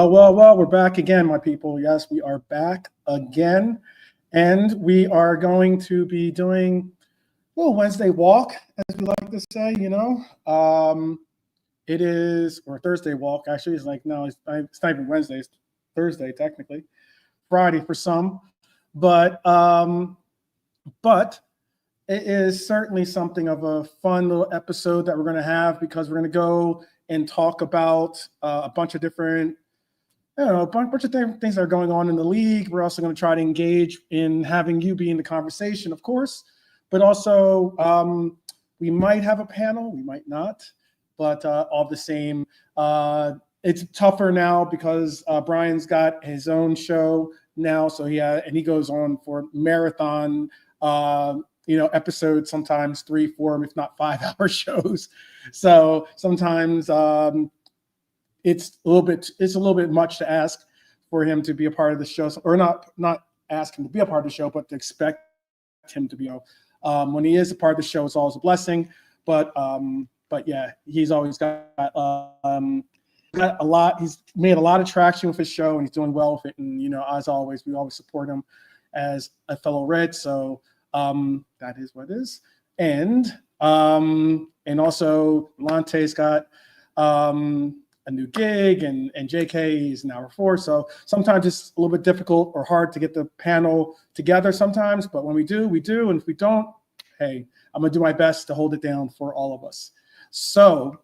Well, we're back again, my people. Yes, we are back again. And we are going to be doing a little Wednesday walk, as we like to say, It is, or Thursday walk, actually. It's like, no, it's not even Wednesday. It's Thursday, technically. Friday for some. But it is certainly something of a fun little episode that we're going to have, because we're going to go and talk about a bunch of different a bunch of things that are going on in the league. We're also going to try to engage in having you be in the conversation, of course, but also we might have a panel, we might not, but all the same, it's tougher now because Brian's got his own show now, so he goes on for marathon, episodes, sometimes 3, 4, if not 5-hour shows. So sometimes it's a little bit much to ask for him to be a part of the show, or not ask him to be a part of the show, but to expect him to be. When he is a part of the show, it's always a blessing. But yeah, he's always got a lot. He's made a lot of traction with his show, and he's doing well with it. And as always, we always support him as a fellow Red. So that is what it is. And also Lante's got a new gig, and JK is an hour 4. So sometimes it's a little bit difficult or hard to get the panel together sometimes, but when we do, we do. And if we don't, hey, I'm going to do my best to hold it down for all of us. So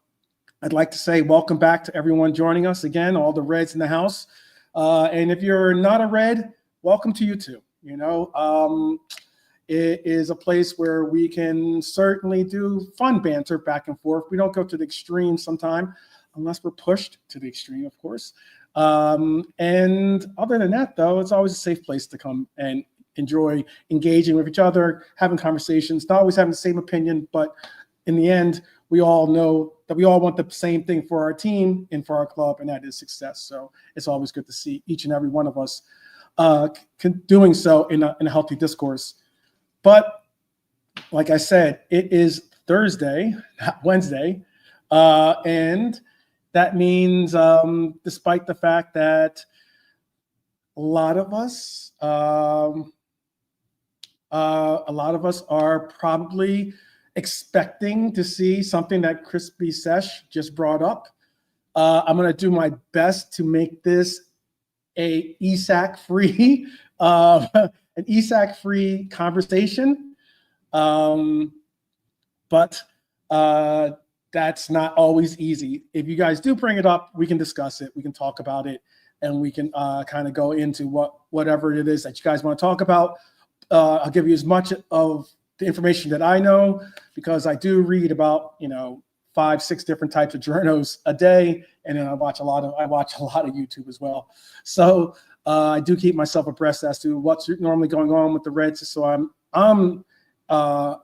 I'd like to say welcome back to everyone joining us again, all the Reds in the house. And if you're not a Red, welcome to you too. It is a place where we can certainly do fun banter back and forth. We don't go to the extreme sometimes, unless we're pushed to the extreme, of course. And other than that, though, it's always a safe place to come and enjoy engaging with each other, having conversations, not always having the same opinion, but in the end, we all know that we all want the same thing for our team and for our club, and that is success. So it's always good to see each and every one of us doing so in a healthy discourse. But like I said, it is Thursday, not Wednesday, and that means, despite the fact that a lot of us are probably expecting to see something that Crispy Sesh just brought up, I'm going to do my best to make this an ESAC-free, conversation, but that's not always easy. If you guys do bring it up, we can discuss it. We can talk about it, and we can kind of go into whatever it is that you guys want to talk about. I'll give you as much of the information that I know, because I do read about 5, 6 different types of journos a day, and then I watch a lot of YouTube as well. So I do keep myself abreast as to what's normally going on with the Reds, so I'm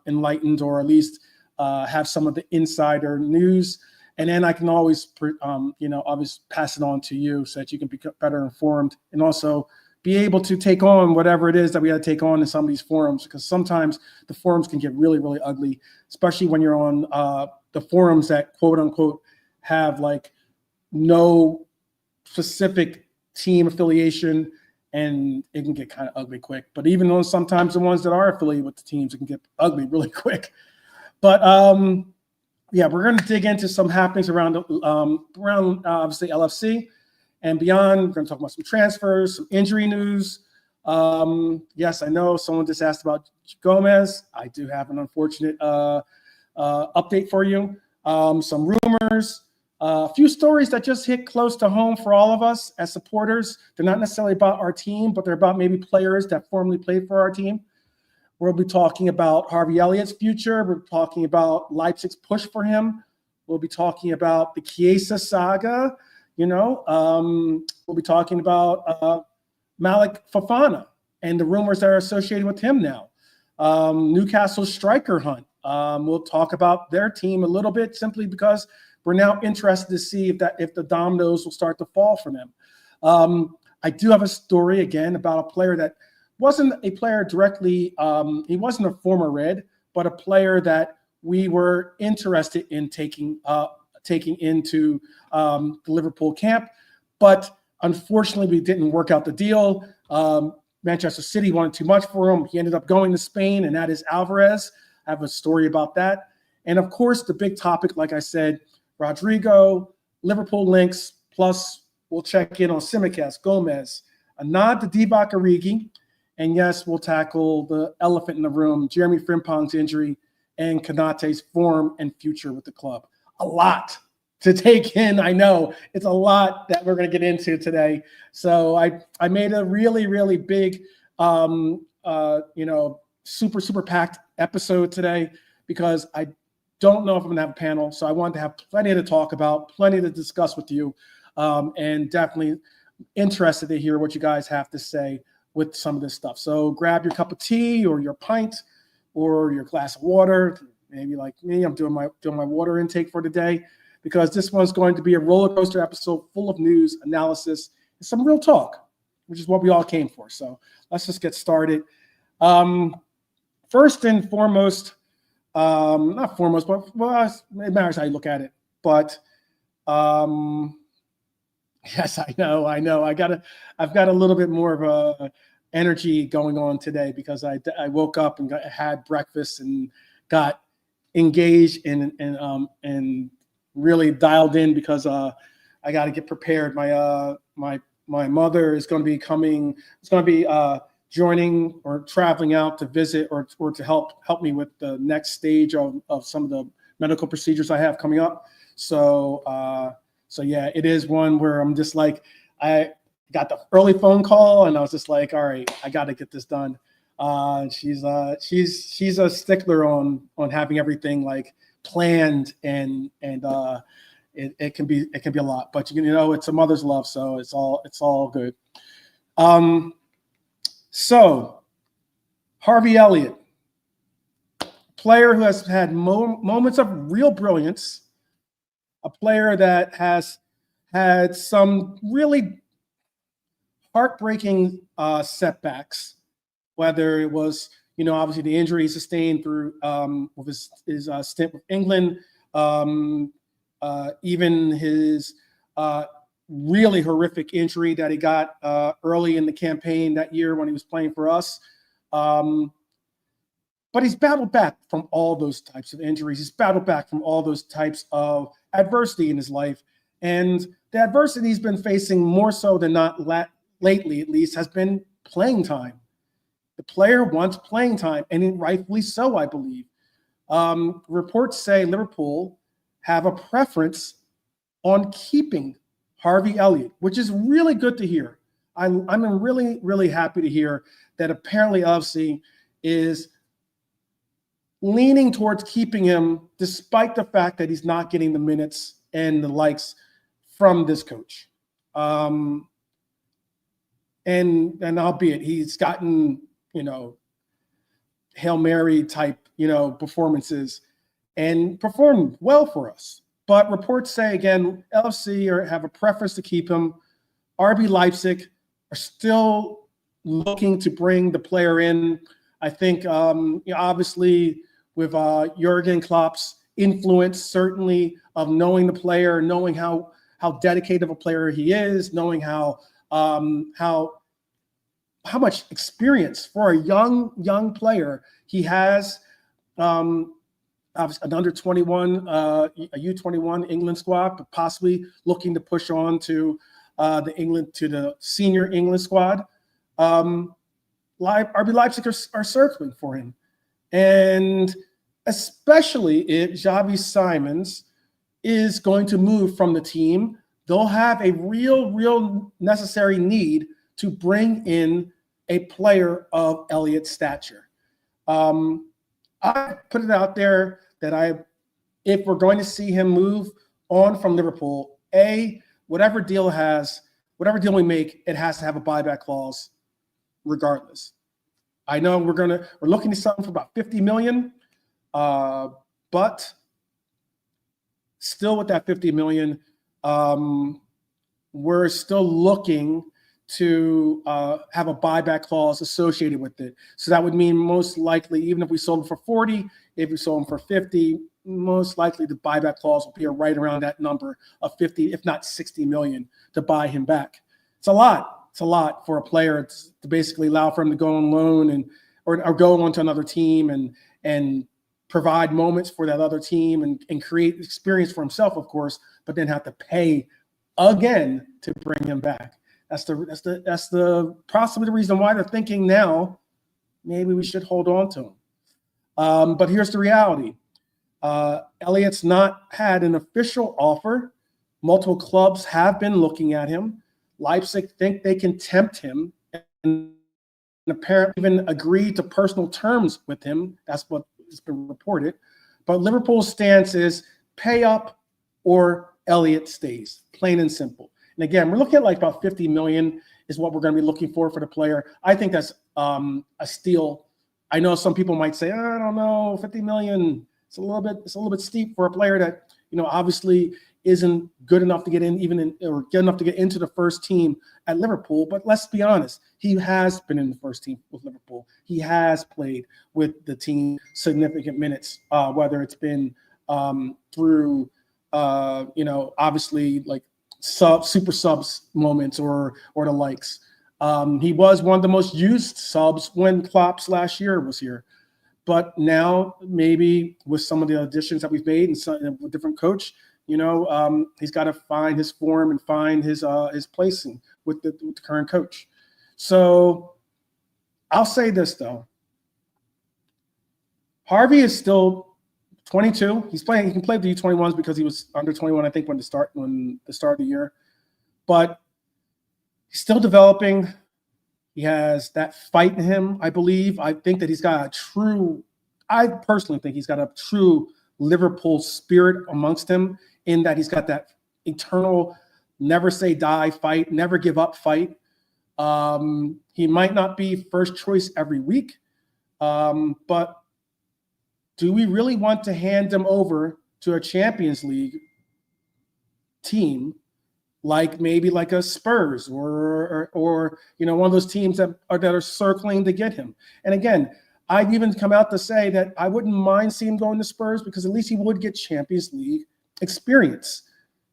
enlightened, or at least have some of the insider news, and then I can always, always pass it on to you so that you can be better informed, and also be able to take on whatever it is that we got to take on in some of these forums, because sometimes the forums can get really, really ugly, especially when you're on the forums that quote unquote have like no specific team affiliation, and it can get kind of ugly quick. But even though sometimes the ones that are affiliated with the teams, it can get ugly really quick. But yeah, we're going to dig into some happenings around obviously LFC and beyond. We're going to talk about some transfers, some injury news. Yes, I know someone just asked about Gomez. I do have an unfortunate update for you. Some rumors, a few stories that just hit close to home for all of us as supporters. They're not necessarily about our team, but they're about maybe players that formerly played for our team. We'll be talking about Harvey Elliott's future. We're talking about Leipzig's push for him. We'll be talking about the Chiesa saga. We'll be talking about Malick Fofana and the rumors that are associated with him now. Newcastle's striker hunt. We'll talk about their team a little bit, simply because we're now interested to see if the dominoes will start to fall for them. I do have a story again about a player that wasn't a player directly. He wasn't a former Red, but a player that we were interested in taking into the Liverpool camp. But Unfortunately, we didn't work out the deal. Manchester City wanted too much for him. He ended up going to Spain, and that is Alvarez. I have a story about that. And of course, the big topic, like I said, Rodrygo, Liverpool links, plus we'll check in on Tsimikas, Gomez, a nod to Divock Origi, and yes, we'll tackle the elephant in the room, Jeremie Frimpong's injury and Konate's form and future with the club. A lot to take in. I know it's a lot that we're going to get into today. So I made a really, really big, super packed episode today because I don't know if I'm going to have a panel. So I wanted to have plenty to talk about, plenty to discuss with you, and definitely interested to hear what you guys have to say with some of this stuff. So grab your cup of tea or your pint or your glass of water. Maybe like me, I'm doing my water intake for today, because this one's going to be a roller coaster episode full of news, analysis, and some real talk, which is what we all came for. So let's just get started. First and foremost, not foremost, but well, it matters how you look at it. But yes, I know. I've got a little bit more of a energy going on today because I woke up and had breakfast and got engaged and really dialed in because I got to get prepared. My mother is going to be coming. It's going to be joining or traveling out to visit or to help me with the next stage of some of the medical procedures I have coming up. So yeah, it is one where I'm just like, I got the early phone call and I was just like, all right, I got to get this done. She's a stickler on having everything like planned and it can be a lot, but it's a mother's love, so it's all good. So Harvey Elliott, player who has had moments of real brilliance, a player that has had some really heartbreaking setbacks, whether it was obviously the injury he sustained through with his stint with England, even his really horrific injury that he got early in the campaign that year when he was playing for us. But he's battled back from all those types of injuries. He's battled back from all those types of adversity in his life. And the adversity he's been facing more so than not lately, at least, has been playing time. The player wants playing time, and rightfully so, I believe. Reports say Liverpool have a preference on keeping Harvey Elliott, which is really good to hear. I'm really, really happy to hear that apparently LFC is leaning towards keeping him despite the fact that he's not getting the minutes and the likes from this coach. And albeit he's gotten, Hail Mary type, performances and performed well for us. But reports say, again, LFC have a preference to keep him. RB Leipzig are still looking to bring the player in. I think, obviously, with Jurgen Klopp's influence, certainly, of knowing the player, knowing how dedicated of a player he is, knowing how much experience for a young player he has. An under 21, a U21 England squad, but possibly looking to push on to the senior England squad. RB Leipzig are circling for him, and especially if Xavi Simons is going to move from the team, they'll have a real necessary need to bring in a player of Elliott's stature. I put it out there that if we're going to see him move on from Liverpool, whatever deal we make, it has to have a buyback clause regardless. I know we're looking to sell him for about 50 million, but still with that 50 million, we're still looking to have a buyback clause associated with it. So that would mean most likely, even if we sold him for 40, if we sold him for 50, most likely the buyback clause will be right around that number of 50, if not 60 million to buy him back. It's a lot. It's a lot for a player to basically allow for him to go on loan or go on to another team and provide moments for that other team and create experience for himself, of course, but then have to pay again to bring him back. That's the possibly the reason why they're thinking now maybe we should hold on to him. But here's the reality. Elliott's not had an official offer. Multiple clubs have been looking at him. Leipzig think they can tempt him and apparently even agree to personal terms with him. That's what has been reported. But Liverpool's stance is pay up or Elliott stays, plain and simple. And again, we're looking at like about 50 million is what we're going to be looking for the player. I think that's a steal. I know some people might say, I don't know, 50 million. It's a little bit steep for a player that, obviously isn't good enough to get in or good enough to get into the first team at Liverpool. But let's be honest, he has been in the first team with Liverpool. He has played with the team significant minutes, whether it's been through, obviously like super subs moments or the likes. He was one of the most used subs when Klopp last year was here. But now maybe with some of the additions that we've made and with different coach, he's got to find his form and find his placing with the current coach. So I'll say this though. Harvey is still 22. He can play the U21s because he was under 21, I think, when the start of the year. But he's still developing. He has that fight in him, I believe. I think that he's got I personally think he's got a true Liverpool spirit amongst him, in that he's got that eternal never say die fight, never give up fight. He might not be first choice every week, but do we really want to hand him over to a Champions League team maybe like a Spurs or one of those teams that are circling to get him? And again, I've even come out to say that I wouldn't mind seeing him going to Spurs because at least he would get Champions League experience.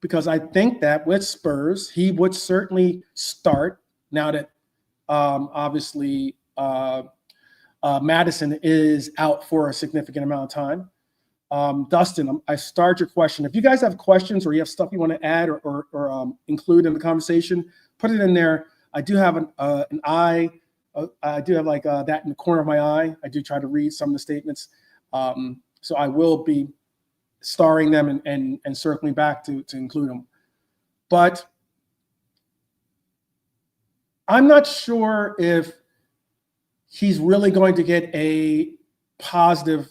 Because I think that with Spurs, he would certainly start now that obviously Maddison is out for a significant amount of time. Dustin, I start your question. If you guys have questions or you have stuff you want to add or include in the conversation, put it in there. I do have an eye. I do have like that in the corner of my eye. I do try to read some of the statements. So I will be starring them and circling back to include them. But I'm not sure if he's really going to get a positive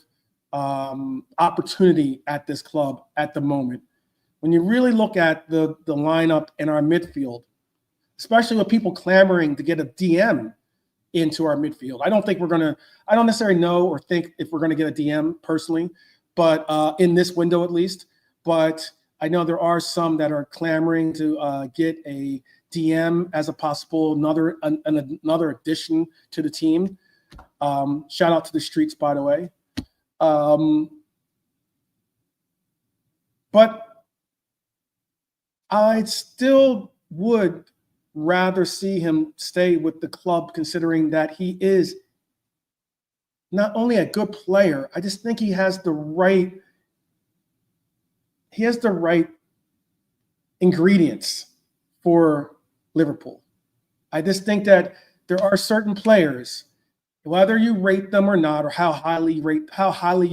opportunity at this club at the moment. When you really look at the lineup in our midfield, especially with people clamoring to get a DM into our midfield, I don't necessarily know or think if we're going to get a DM personally, but in this window at least. But I know there are some that are clamoring to get a DM as a possible another addition to the team. Shout out to the streets, by the way. But I still would rather see him stay with the club, considering that he is not only a good player, I just think he has the right ingredients for Liverpool. I just think that there are certain players, whether you rate them or not, or how highly you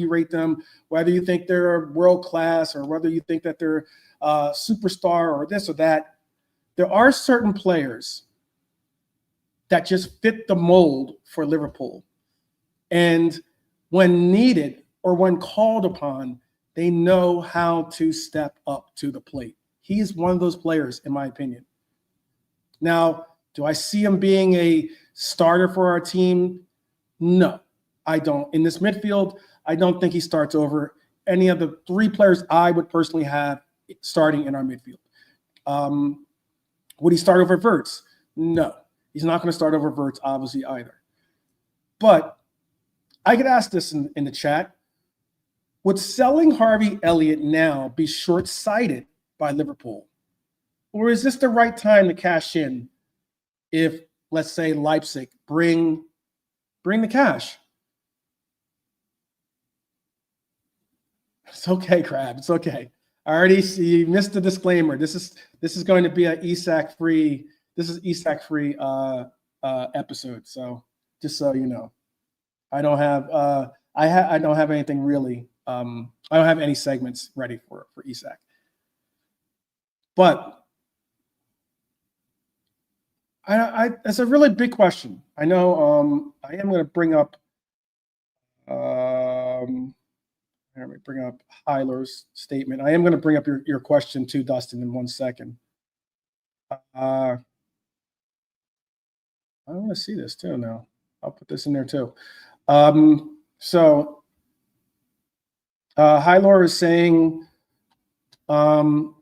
rate them, whether you think they're world class or whether you think that they're a superstar or this or that, there are certain players that just fit the mold for Liverpool. And when needed or when called upon, they know how to step up to the plate. He's one of those players, in my opinion. Now, do I see him being a starter for our team? No, I don't. In this midfield, I don't think he starts over any of the three players I would personally have starting in our midfield. Would he start over Wirtz? No, he's not going to start over Wirtz, obviously, either. But I could ask this in the chat. Would selling Harvey Elliott now be short-sighted by Liverpool? Or is this the right time to cash in if, let's say, Leipzig bring the cash. It's okay, Crab. It's okay. I already see you missed the disclaimer. This is going to be an ESAC free. This is ESAC free episode. So just so you know, I don't have I don't have anything really. I don't have any segments ready for ESAC. But it's a really big question. I know. I am going to bring up. Let me bring up Hyler's statement. I am going to bring up your question too, Dustin, in 1 second. I want to see this too now. I'll put this in there too. So Hyler is saying, so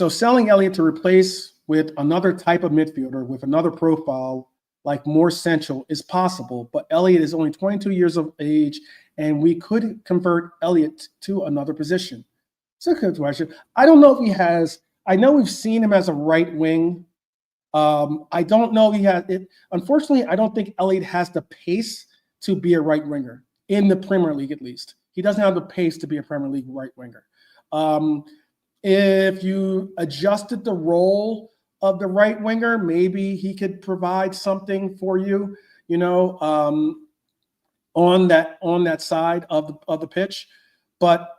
selling Elliott to replace with another type of midfielder with another profile, like more central, is possible, but Elliott is only 22 years of age, and we could convert Elliott to another position. It's a good question. I don't know if he has. I know we've seen him as a right wing. I don't know if he has it. Unfortunately, I don't think Elliott has the pace to be a right winger in the Premier League, at least. He doesn't have the pace to be a Premier League right winger. If you adjusted the role of the right winger, maybe he could provide something for you, you know, on that side of the pitch, but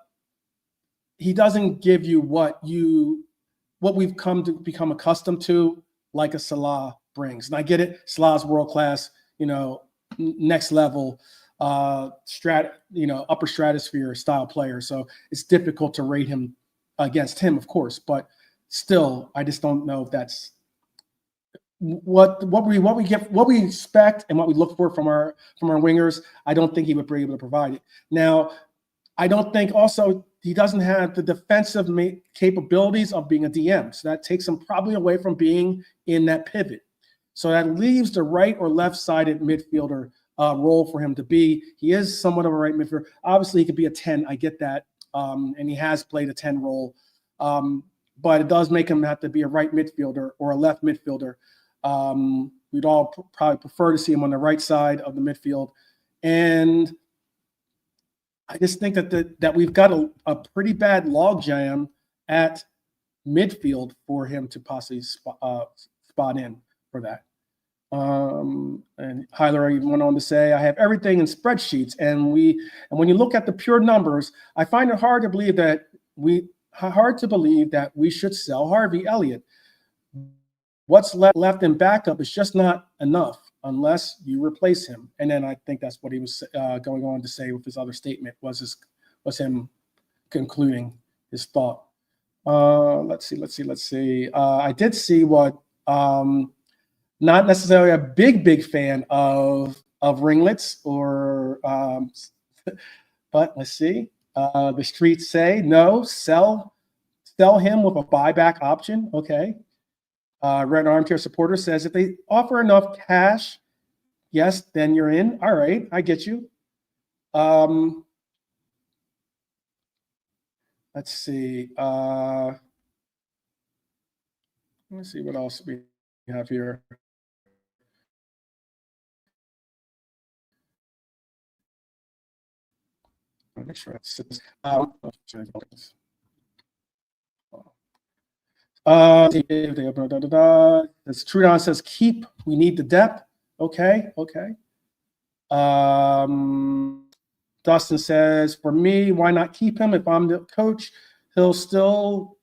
he doesn't give you what we've come to become accustomed to, like a Salah brings. And I get it, Salah's world class, you know, next level, upper stratosphere style player. So it's difficult to rate him against him, of course, but still, I just don't know if that's what we expect and what we look for from our wingers. I don't think he would be able to provide it. Now, I don't think also he doesn't have the defensive capabilities of being a DM. So that takes him probably away from being in that pivot. So that leaves the right or left-sided midfielder role for him to be. He is somewhat of a right midfielder. Obviously, he could be a 10. I get that. And he has played a 10 role. But it does make him have to be a right midfielder or a left midfielder. We'd all probably prefer to see him on the right side of the midfield. And I just think that we've got a pretty bad logjam at midfield for him to possibly spot in for that. And Hyler even went on to say, I have everything in spreadsheets, and when you look at the pure numbers, I find it hard to believe that we should sell Harvey Elliott. What's left in backup is just not enough unless you replace him. And then I think that's what he was going on to say with his other statement was him concluding his thought. Let's see. I did see what not necessarily a big fan of ringlets or but let's see. The streets say no, sell him with a buyback option. Okay. Red Armchair Supporter says if they offer enough cash, yes, then you're in. All right, I get you. Let's see. Let me see what else we have here. I'll make sure it's as Trudon says, keep. We need the depth. Okay. Dustin says, for me, why not keep him? If I'm the coach, he's still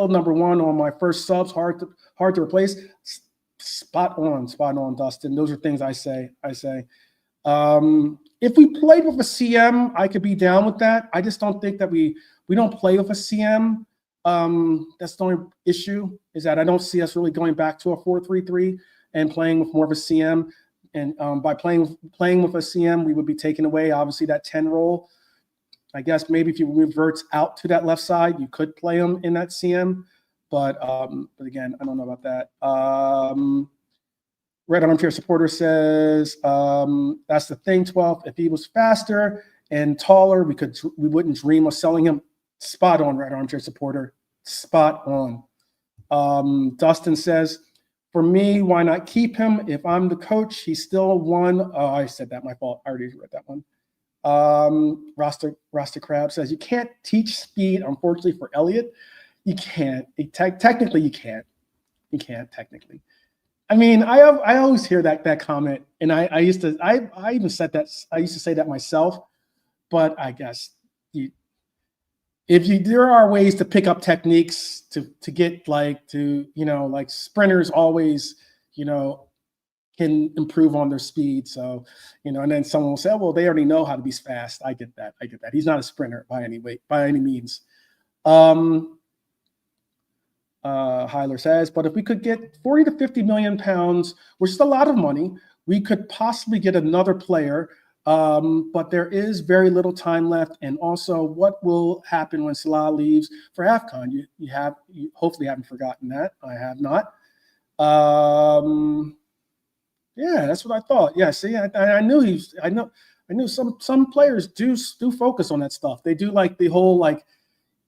number one on my first subs. Hard to replace. Spot on, Dustin. Those are things I say. If we played with a CM, I could be down with that. I just don't think that we don't play with a CM. That's the only issue, is that I don't see us really going back to a 4-3-3 and playing with more of a CM. And by playing with a CM, we would be taking away, obviously, that 10 role. I guess maybe if you revert out to that left side, you could play him in that CM. But again, I don't know about that. Red Armchair Supporter says, that's the thing, 12. If he was faster and taller, we wouldn't dream of selling him. Spot on, Red Armchair Supporter. Spot on. Dustin says, For me, why not keep him? If I'm the coach, he's still one. Oh, I said that. My fault. I already read that one. Rasta Crab says, you can't teach speed, unfortunately, for Elliott. You can't. Technically, you can't. You can't, technically. I mean, I always hear that comment, and I even said that. I used to say that myself, but I guess there are ways to pick up techniques to get like sprinters always can improve on their speed. So and then someone will say, oh, well, they already know how to be fast. I get that. He's not a sprinter by any means. Hyler says, but if we could get 40 to 50 million pounds, which is a lot of money, we could possibly get another player. But there is very little time left. And also, what will happen when Salah leaves for AFCON? You hopefully haven't forgotten that. I have not. Yeah, that's what I thought. Yeah, see, I knew some players do focus on that stuff. They do like the whole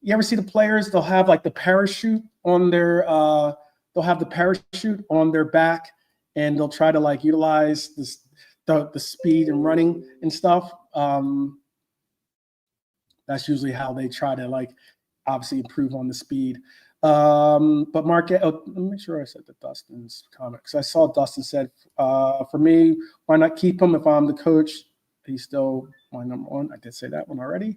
you ever see the players? They'll have like the parachute on their back, and they'll try to utilize the speed and running and stuff. That's usually how they try to obviously improve on the speed. But Mark, let me make sure I said that Dustin's comment, because I saw Dustin said, for me, why not keep him if I'm the coach? He's still my number one. I did say that one already.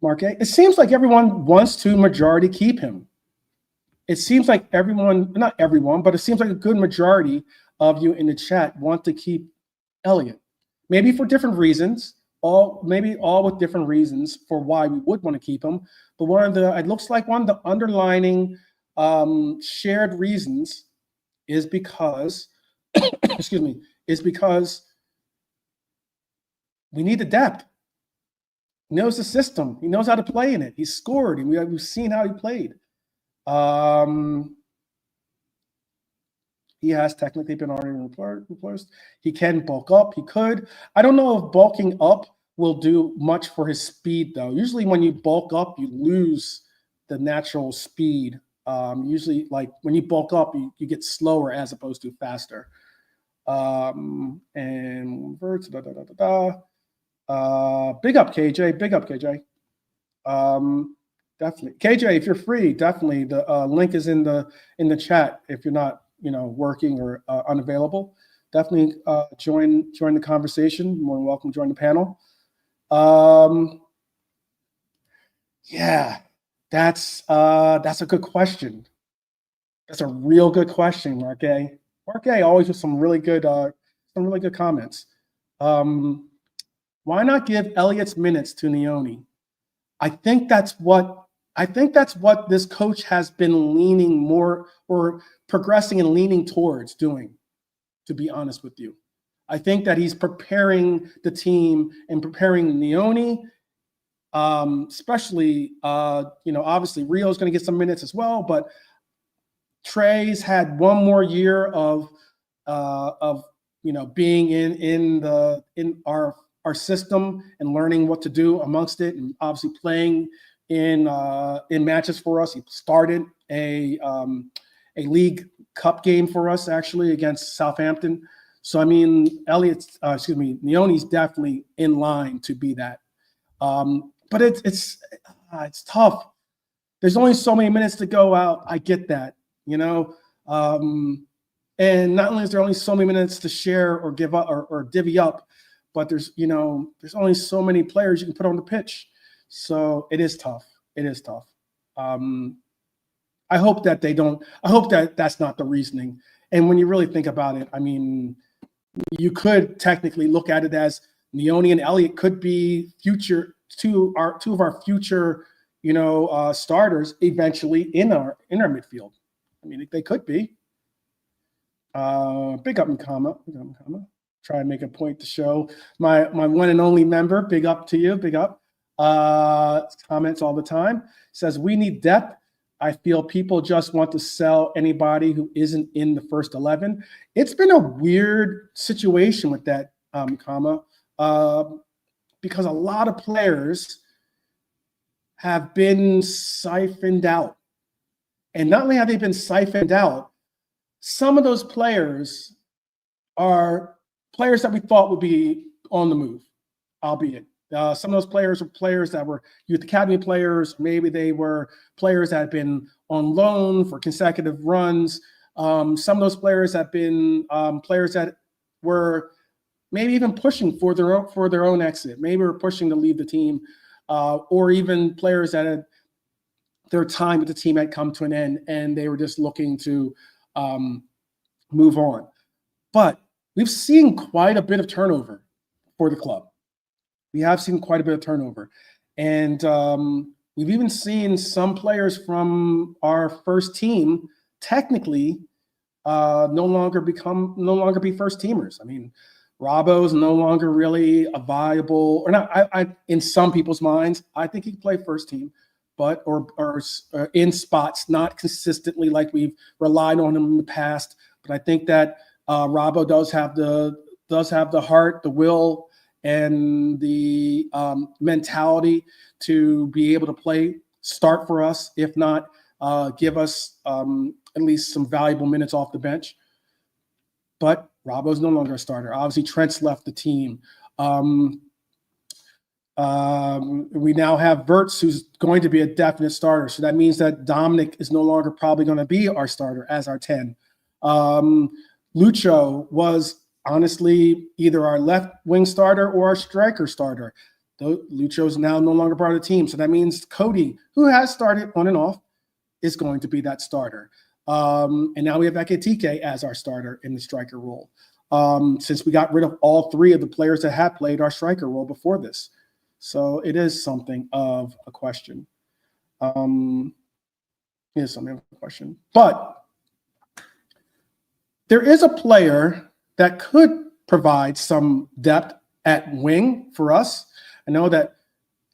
Mark, it seems like everyone wants to majority keep him. It seems like not everyone, but it seems like a good majority of you in the chat want to keep Elliott. Maybe for different reasons, maybe all with different reasons for why we would want to keep him. But it looks like one of the underlining shared reasons is because, is because we need the depth. He knows the system. He knows how to play in it. He scored, and we've seen how he played. He has technically been already replaced. He can bulk up. He could. I don't know if bulking up will do much for his speed, though. Usually when you bulk up, you lose the natural speed. Usually, when you bulk up, you get slower as opposed to faster. And big up, KJ. Big up, KJ. Definitely, KJ. If you're free, definitely the link is in the chat. If you're not, working or unavailable, definitely join the conversation. More than welcome to join the panel. Yeah, that's a good question. That's a real good question, Marc Guehi. Marc Guehi always with some really good comments. Why not give Elliott's minutes to Nioni? I think that's what this coach has been leaning more or progressing and leaning towards doing, to be honest with you. I think that he's preparing the team and preparing Nioni, especially, obviously Rio's going to get some minutes as well, but Trey's had one more year of being in our system and learning what to do amongst it, and obviously playing in matches for us. He started a League Cup game for us actually against Southampton. So I mean, Nioni's definitely in line to be that. But it's tough. There's only so many minutes to go out. I get that, and not only is there only so many minutes to share or give up or divvy up, but there's only so many players you can put on the pitch. So it is tough. It is tough. I hope that that's not the reasoning. And when you really think about it, I mean, you could technically look at it as Nioni and Elliott could be two of our future, starters eventually in our midfield. I mean, they could be. Big up in comma. Try and make a point to show my one and only member. Big up to you. Big up. Comments all the time. Says we need depth. I feel people just want to sell anybody who isn't in the first 11. It's been a weird situation with that, because a lot of players have been siphoned out. And not only have they been siphoned out, some of those players are players that we thought would be on the move, albeit. Some of those players are players that were youth academy players. Maybe they were players that had been on loan for consecutive runs. Some of those players have been players that were maybe even pushing for their own exit. Maybe were pushing to leave the team, or even players that had their time with the team had come to an end and they were just looking to move on. But we've seen quite a bit of turnover for the club. We have seen quite a bit of turnover. And we've even seen some players from our first team technically no longer be first teamers. I mean, Robbo's no longer really a viable, or not. I in some people's minds, I think he can play first team, but or in spots, not consistently like we've relied on him in the past. But I think that Robbo does have the heart, the will, and the mentality to be able to start for us, if not give us at least some valuable minutes off the bench. But Robbo's no longer a starter. Obviously, Trent's left the team. We now have Verts, who's going to be a definite starter. So that means that Dominic is no longer probably going to be our starter as our 10. Lucho was honestly either our left wing starter or our striker starter. Lucho's now no longer part of the team. So that means Cody, who has started on and off, is going to be that starter. And now we have Ekitike as our starter in the striker role. Since we got rid of all three of the players that had played our striker role before this. So it is something of a question. But there is a player that could provide some depth at wing for us. I know that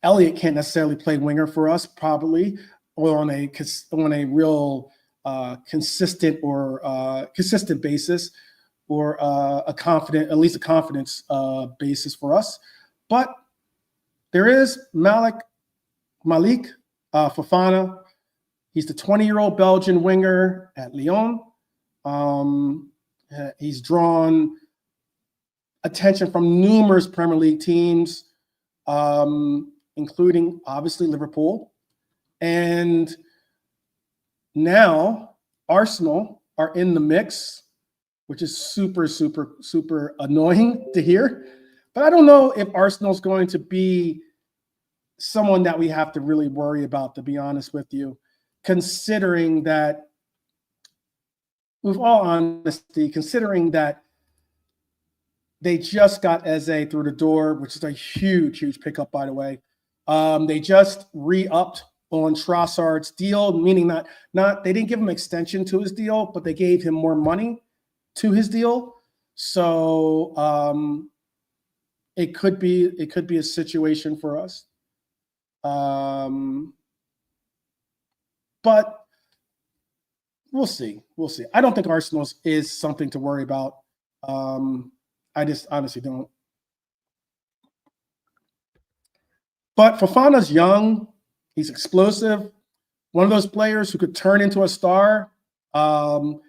Elliott can't necessarily play winger for us, probably, or on a real consistent basis, or at least a confidence basis for us. But there is Malick Fofana. He's the 20-year-old Belgian winger at Lyon. He's drawn attention from numerous Premier League teams, including obviously Liverpool. And now Arsenal are in the mix, which is super, super, super annoying to hear. But I don't know if Arsenal's going to be someone that we have to really worry about, to be honest with you, considering that, with all honesty, considering that they just got Eze through the door, which is a huge, huge pickup, by the way. They just re-upped on Trossard's deal, meaning not they didn't give him extension to his deal, but they gave him more money to his deal. So it could be a situation for us. But we'll see. I don't think Arsenal is something to worry about. I just honestly don't. But Fofana's young. He's explosive. One of those players who could turn into a star. And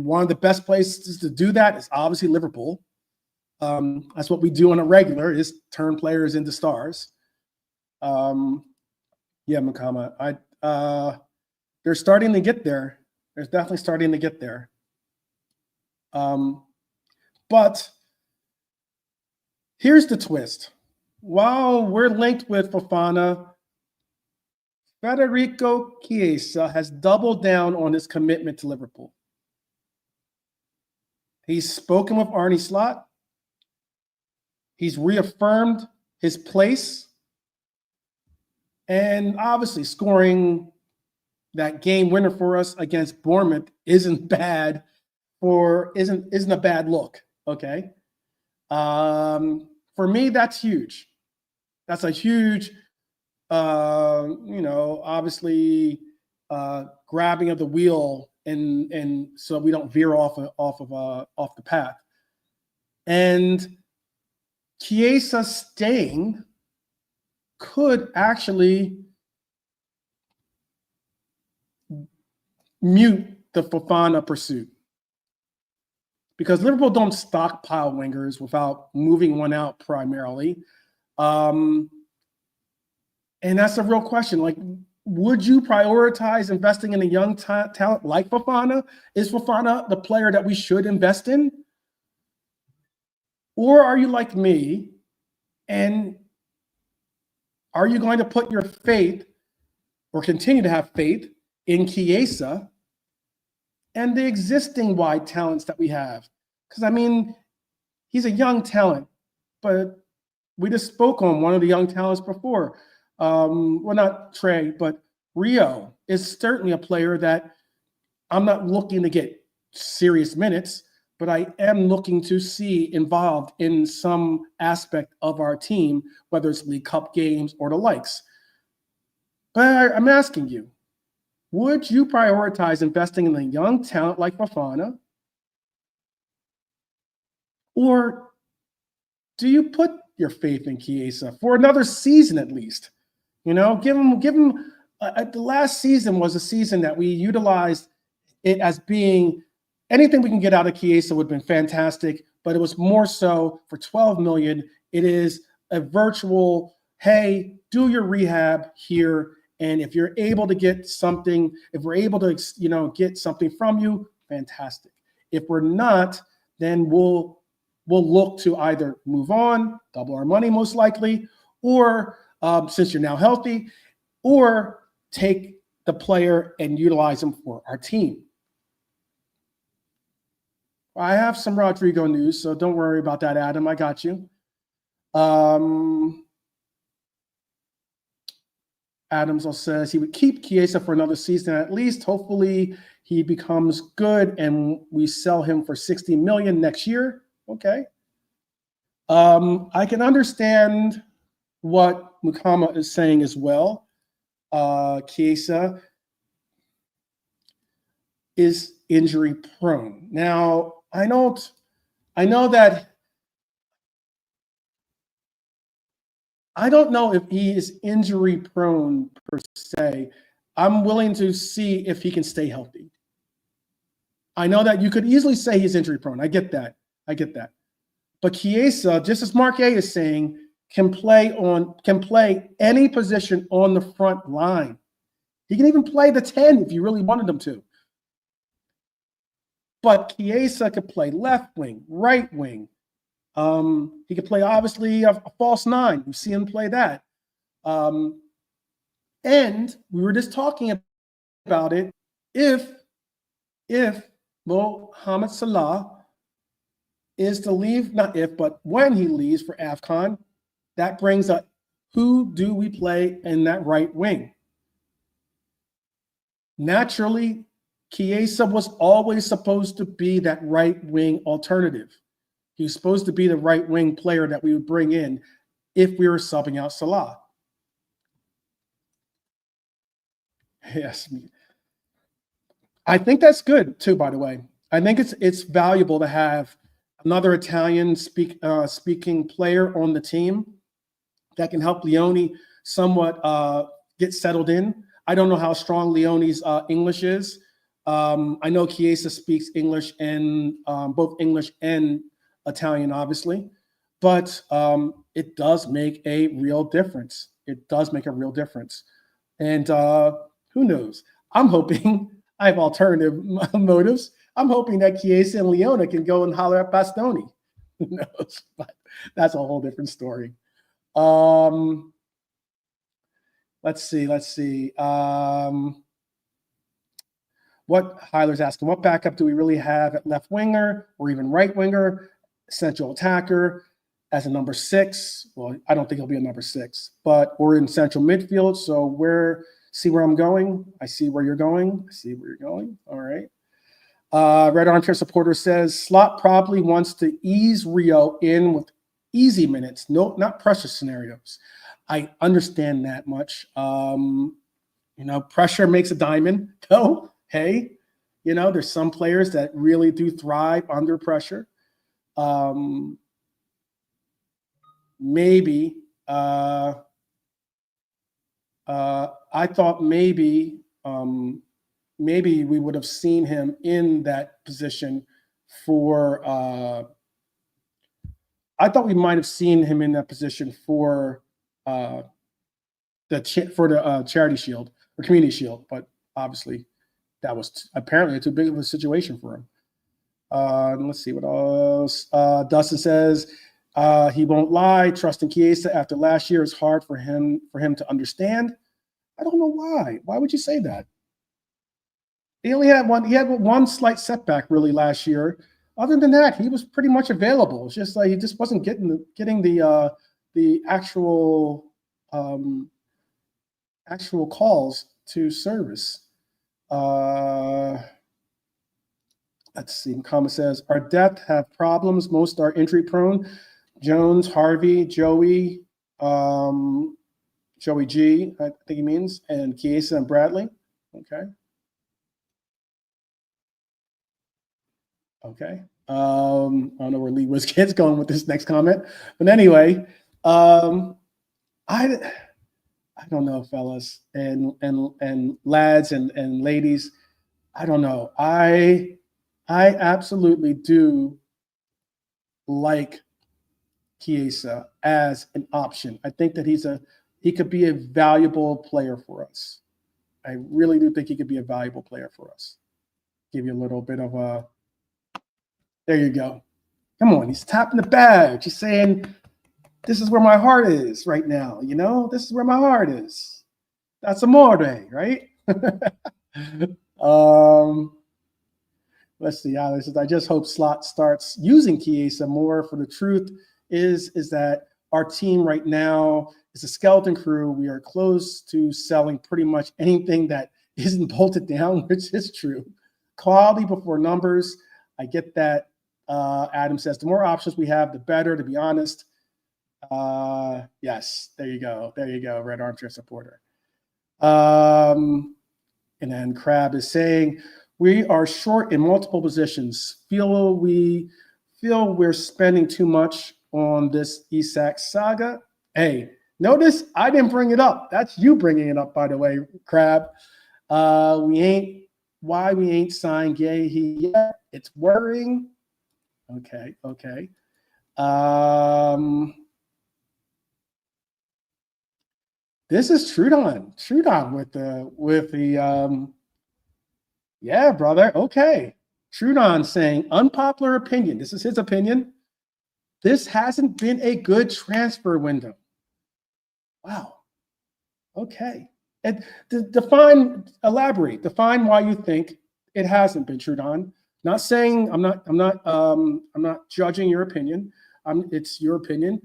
one of the best places to do that is obviously Liverpool. That's what we do on a regular, is turn players into stars. Makama. They're starting to get there. They're definitely starting to get there. But here's the twist. While we're linked with Fofana, Federico Chiesa has doubled down on his commitment to Liverpool. He's spoken with Arne Slot. He's reaffirmed his place. And obviously scoring that game winner for us against Bournemouth isn't a bad look. Okay. For me, that's huge. That's a huge, obviously grabbing of the wheel, and so we don't veer off the path. And Chiesa staying could actually mute the Fofana pursuit. Because Liverpool don't stockpile wingers without moving one out primarily. And that's a real question. Like, would you prioritize investing in a young talent like Fofana? Is Fofana the player that we should invest in? Or are you like me, and are you going to put your faith or continue to have faith in Chiesa and the existing wide talents that we have? Because, I mean, he's a young talent, but we just spoke on one of the young talents before. Well, not Trey, but Rio is certainly a player that I'm not looking to get serious minutes, but I am looking to see involved in some aspect of our team, whether it's League Cup games or the likes. But I'm asking you, would you prioritize investing in a young talent like Fofana? Or do you put your faith in Chiesa for another season at least? You know, give him. The last season was a season that we utilized it as being anything we can get out of Chiesa would have been fantastic, but it was more so for 12 million. It is a virtual, hey, do your rehab here. And if you're able to get something, if we're able to, get something from you, fantastic. If we're not, then we'll look to either move on, double our money most likely, or since you're now healthy, or take the player and utilize him for our team. I have some Rodrygo news, so don't worry about that, Adam. I got you. Adams says he would keep Chiesa for another season at least. Hopefully he becomes good and we sell him for 60 million next year. Okay. I can understand what Mukama is saying as well. Chiesa is injury prone. Now, I know that I don't know if he is injury prone per se. I'm willing to see if he can stay healthy. I know that you could easily say he's injury prone. I get that. But Chiesa, just as Marc Guehi is saying, can play any position on the front line. He can even play the 10 if you really wanted him to. But Chiesa could play left wing, right wing. He could play, obviously, a false 9. You see him play that. And we were just talking about it. If Mohamed Salah is to leave, not if, but when he leaves for AFCON, that brings up who do we play in that right wing? Naturally, Chiesa was always supposed to be that right wing alternative. He was supposed to be the right wing player that we would bring in if we were subbing out Salah. Yes. I think that's good too, by the way. I think it's valuable to have another Italian speaking player on the team that can help Leone somewhat get settled in. I don't know how strong Leone's English is. I know Chiesa speaks English and both English and Italian, obviously, but it does make a real difference. It does make a real difference. And who knows? I'm hoping I have alternative motives. I'm hoping that Chiesa and Leone can go and holler at Bastoni. Who knows? But that's a whole different story. Let's see. What Hyler's asking, what backup do we really have at left winger or even right winger, central attacker as a number 6? Well, I don't think he'll be a number 6, but we're in central midfield. So see where I'm going? I see where you're going. All right. Red Armchair Supporter says Slot probably wants to ease Rio in with easy minutes, no, not pressure scenarios. I understand that much. Pressure makes a diamond. Oh, hey, there's some players that really do thrive under pressure. Maybe I thought maybe maybe we would have seen him in that position for. I thought we might have seen him in that position for the Charity Shield or Community Shield, but obviously that was apparently too big of a situation for him. Let's see what else. Dustin says he won't lie. Trusting Chiesa after last year is hard for him to understand. I don't know why. Why would you say that? He only had one. He had one slight setback really last year. Other than that, he was pretty much available. It's just like he just wasn't getting the actual calls to service. Let's see. Kama says, our depth have problems. Most are injury prone. Jones, Harvey, Joey G, I think he means, and Chiesa and Bradley. Okay. Okay. I don't know where Lee Wizkid's going with this next comment. But anyway, I don't know, fellas and lads and ladies. I don't know. I absolutely do like Chiesa as an option. I think that he could be a valuable player for us. I really do think he could be a valuable player for us. Give you a little bit of a, there you go. Come on, he's tapping the badge. He's saying, this is where my heart is right now. You know, this is where my heart is. That's amore, right? Let's see. Alex says, I just hope Slot starts using Chiesa more. For the truth is that our team right now is a skeleton crew. We are close to selling pretty much anything that isn't bolted down, which is true. Quality before numbers. I get that. Adam says, the more options we have, the better, to be honest. Yes, there you go. There you go, Red Armchair Supporter. And then Crab is saying, we are short in multiple positions. We're spending too much on this Isak saga. Hey, notice I didn't bring it up. That's you bringing it up, by the way, Crab. Why we ain't signed Guehi yet? It's worrying. Okay. This is Trudon with the yeah, brother. Okay. Trudon saying unpopular opinion. This is his opinion. This hasn't been a good transfer window. Wow. Okay. And elaborate. Define why you think it hasn't been, Trudon. Not saying I'm not judging your opinion. It's your opinion.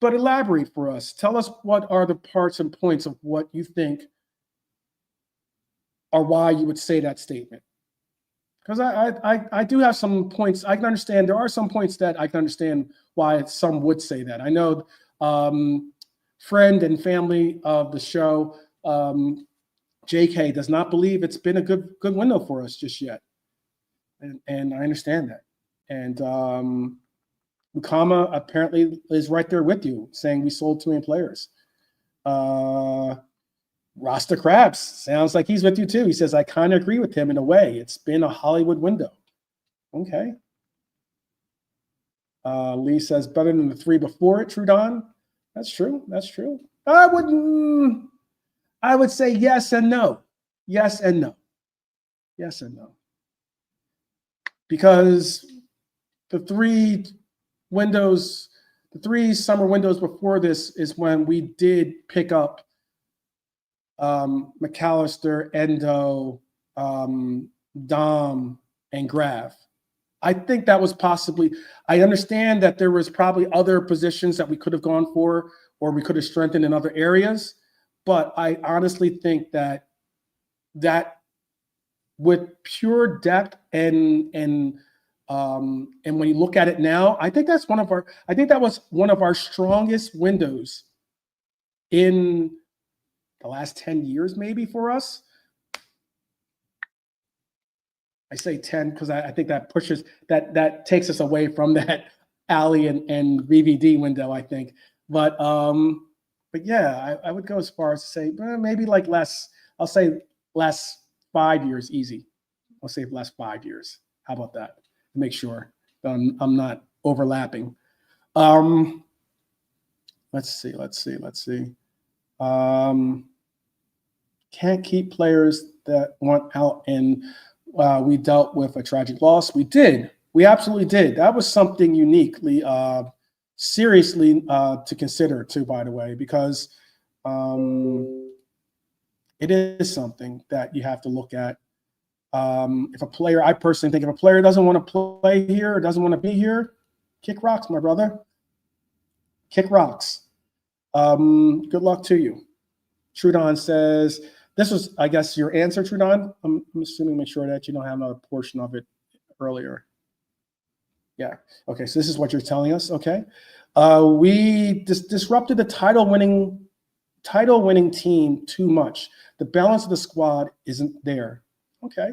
But elaborate for us. Tell us what are the parts and points of what you think or why you would say that statement. Because I do have some points I can understand. There are some points that I can understand why some would say that. I know friend and family of the show, JK, does not believe it's been a good window for us just yet. And I understand that. And Mukama apparently is right there with you, saying we sold too many players. Rasta Krabs sounds like he's with you too. He says, I kind of agree with him in a way. It's been a Hollywood window. Okay. Lee says, better than the three before it, Trudon. That's true. That's true. I would say yes and no. Yes and no. Yes and no. Because the three summer windows before this is when we did pick up McAllister, Endo, Dom, and Graf. I think that was possibly, I understand that there was probably other positions that we could have gone for or we could have strengthened in other areas, but I honestly think that with pure depth and when you look at it now, I think that was one of our strongest windows in the last 10 years, maybe, for us. I say 10 because I think that pushes that takes us away from that Ali and VVD window, I think. But yeah, I would go as far as to say maybe like less. I'll say less 5 years easy. I'll say the last 5 years. How about that? To make sure that I'm not overlapping. Let's see. Can't keep players that want out, and we dealt with a tragic loss. We did. We absolutely did. That was something uniquely, seriously to consider too, by the way, because it is something that you have to look at. If a player, I personally think if a player doesn't want to play here or doesn't want to be here, kick rocks, my brother. Kick rocks. Good luck to you. Trudon says, this was, I guess, your answer, Trudon. I'm assuming, make sure that you don't have another portion of it earlier. Yeah. Okay, so this is what you're telling us. Okay. We disrupted the title-winning team too much. The balance of the squad isn't there. Okay.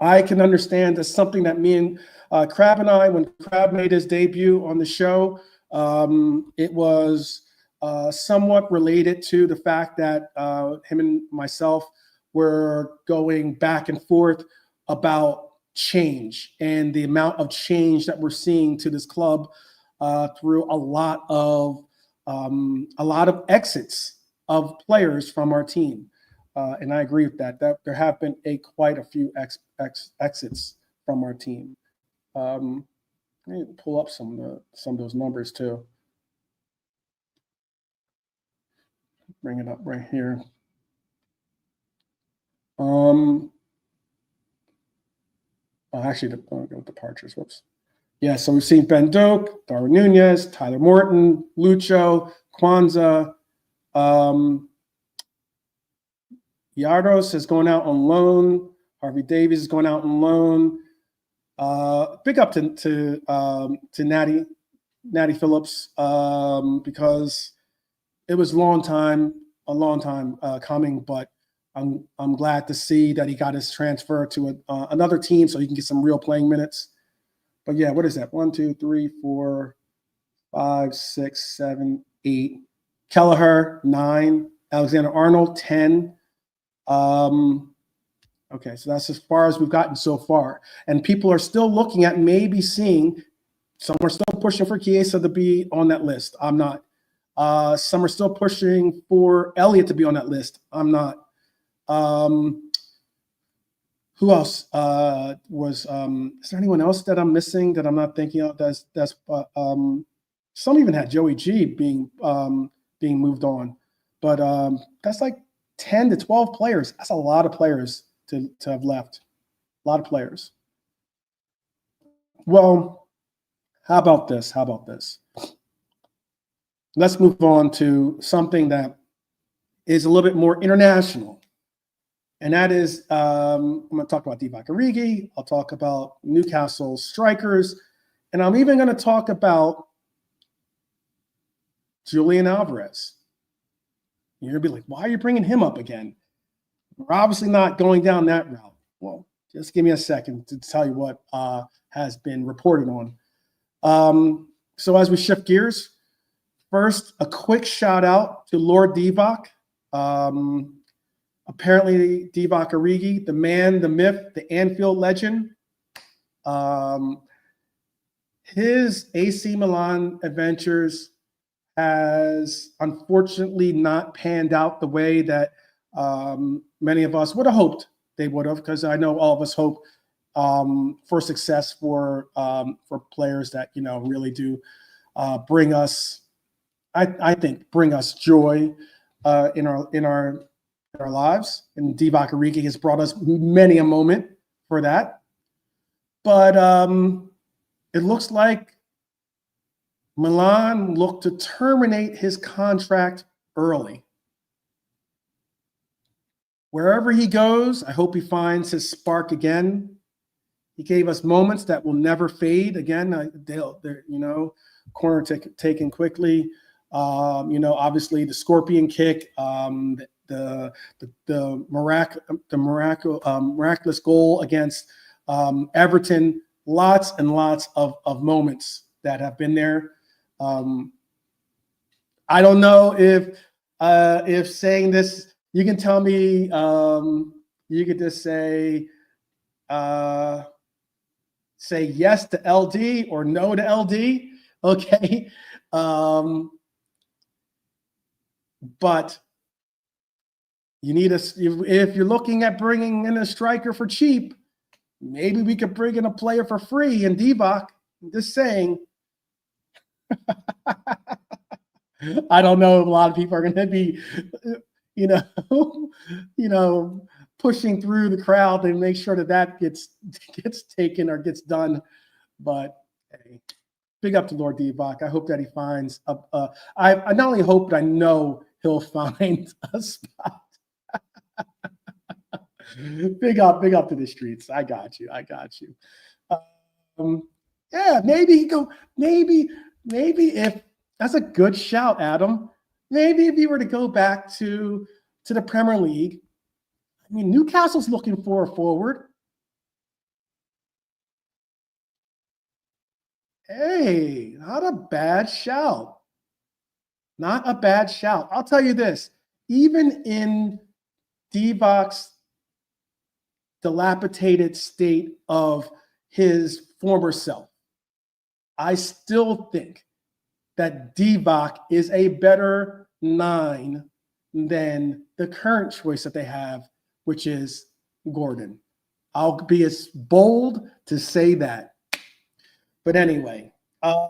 I can understand that's something that me and Crab and I, when Crab made his debut on the show, it was somewhat related to the fact that him and myself were going back and forth about change and the amount of change that we're seeing to this club through a lot of exits of players from our team. And I agree with that there have been quite a few exits from our team. Let me pull up some of those numbers too. Bring it up right here. Actually, go with departures. Whoops. Yeah, so we've seen Ben Doak, Darwin Nunez, Tyler Morton, Lucho, Kwanzaa. Yardos is going out on loan. Harvey Davies is going out on loan. Big up to Natty Phillips because it was a long time coming, but I'm glad to see that he got his transfer to another team so he can get some real playing minutes. But yeah, what is that? 1, 2, 3, 4, 5, 6, 7, 8. Kelleher, 9. Alexander-Arnold, 10. Okay, so that's as far as we've gotten so far. And people are still looking at maybe seeing, some are still pushing for Chiesa to be on that list. I'm not. Some are still pushing for Elliott to be on that list. I'm not. Who else was? Is there anyone else that I'm missing that I'm not thinking of? Some even had Joey G being moved on, but that's like 10 to 12 players. That's a lot of players to have left. A lot of players. Well, how about this? Let's move on to something that is a little bit more international. And that is, I'm going to talk about Divock Origi. I'll talk about Newcastle strikers. And I'm even going to talk about Julian Alvarez. You're going to be like, why are you bringing him up again? We're obviously not going down that route. Well, just give me a second to tell you what has been reported on. So as we shift gears, first, a quick shout out to Lord Divock. Apparently, Divock Origi, the man, the myth, the Anfield legend. His AC Milan adventures has unfortunately not panned out the way that many of us would have hoped they would have, because I know all of us hope for success for players that really do bring us, I think, bring us joy in our lives. And Divock Origi has brought us many a moment for that. But it looks like Milan looked to terminate his contract early. Wherever he goes, I hope he finds his spark again. He gave us moments that will never fade. Again, corner taken quickly. Obviously the scorpion kick, the miraculous goal against Everton. Lots and lots of moments that have been there. I don't know if saying this, You can tell me, you could just say yes to LD or no to LD, okay? But you need if you're looking at bringing in a striker for cheap, maybe we could bring in a player for free in Divock. Just saying. I don't know if a lot of people are going to be, pushing through the crowd to make sure that gets taken or gets done. But hey, big up to Lord Divock. I hope that he finds I not only hope, but I know he'll find a spot. Big up to the streets. I got you. Yeah, maybe if that's a good shout, Adam. Maybe if you were to go back to the Premier League, I mean, Newcastle's looking for a forward. Hey, not a bad shout. Not a bad shout. I'll tell you this, even in Divock's dilapidated state of his former self, I still think that Divock is a better 9 than the current choice that they have, which is Gordon. I'll be as bold to say that. But anyway, oh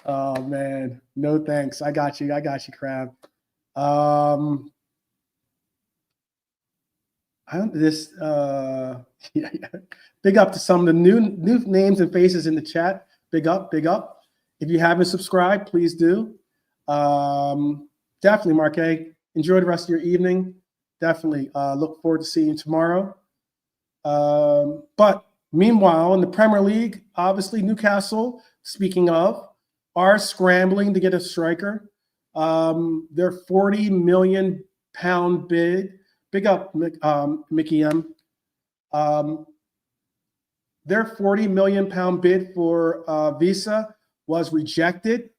man, no thanks. I got you, Crab. Big up to some of the new names and faces in the chat. Big up. If you haven't subscribed, please do. Definitely, Marc Guehi. Enjoy the rest of your evening. Definitely look forward to seeing you tomorrow. But meanwhile, in the Premier League, obviously Newcastle, speaking of, are scrambling to get a striker. Their £40 million bid. Big up, Mickey M. Their £40 million bid for Visa was rejected.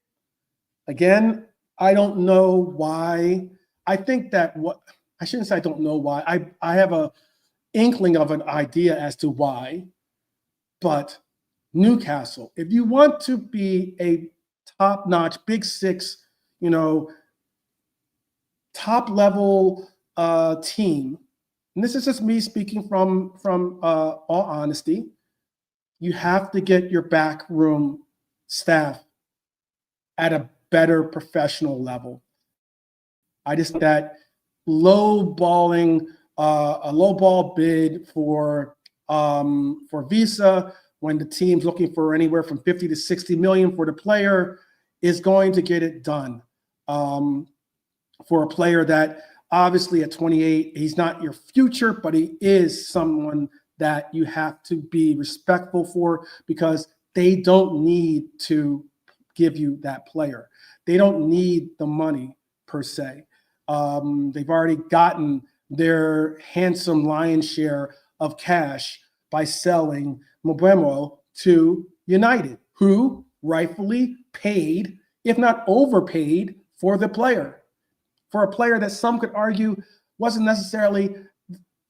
Again, I don't know why. I think that I shouldn't say I don't know why. I have a inkling of an idea as to why. But Newcastle, if you want to be a top-notch, Big Six, top-level team, and this is just me speaking from all honesty, you have to get your backroom staff at a better professional level. I just that a low ball bid for Visa when the team's looking for anywhere from 50 to 60 million for the player is going to get it done. For a player that obviously at 28, he's not your future, but he is someone that you have to be respectful for because they don't need to give you that player. They don't need the money per se. They've already gotten their handsome lion's share of cash by selling Mbeumo to United, who rightfully paid, if not overpaid, for the player. For a player that some could argue wasn't necessarily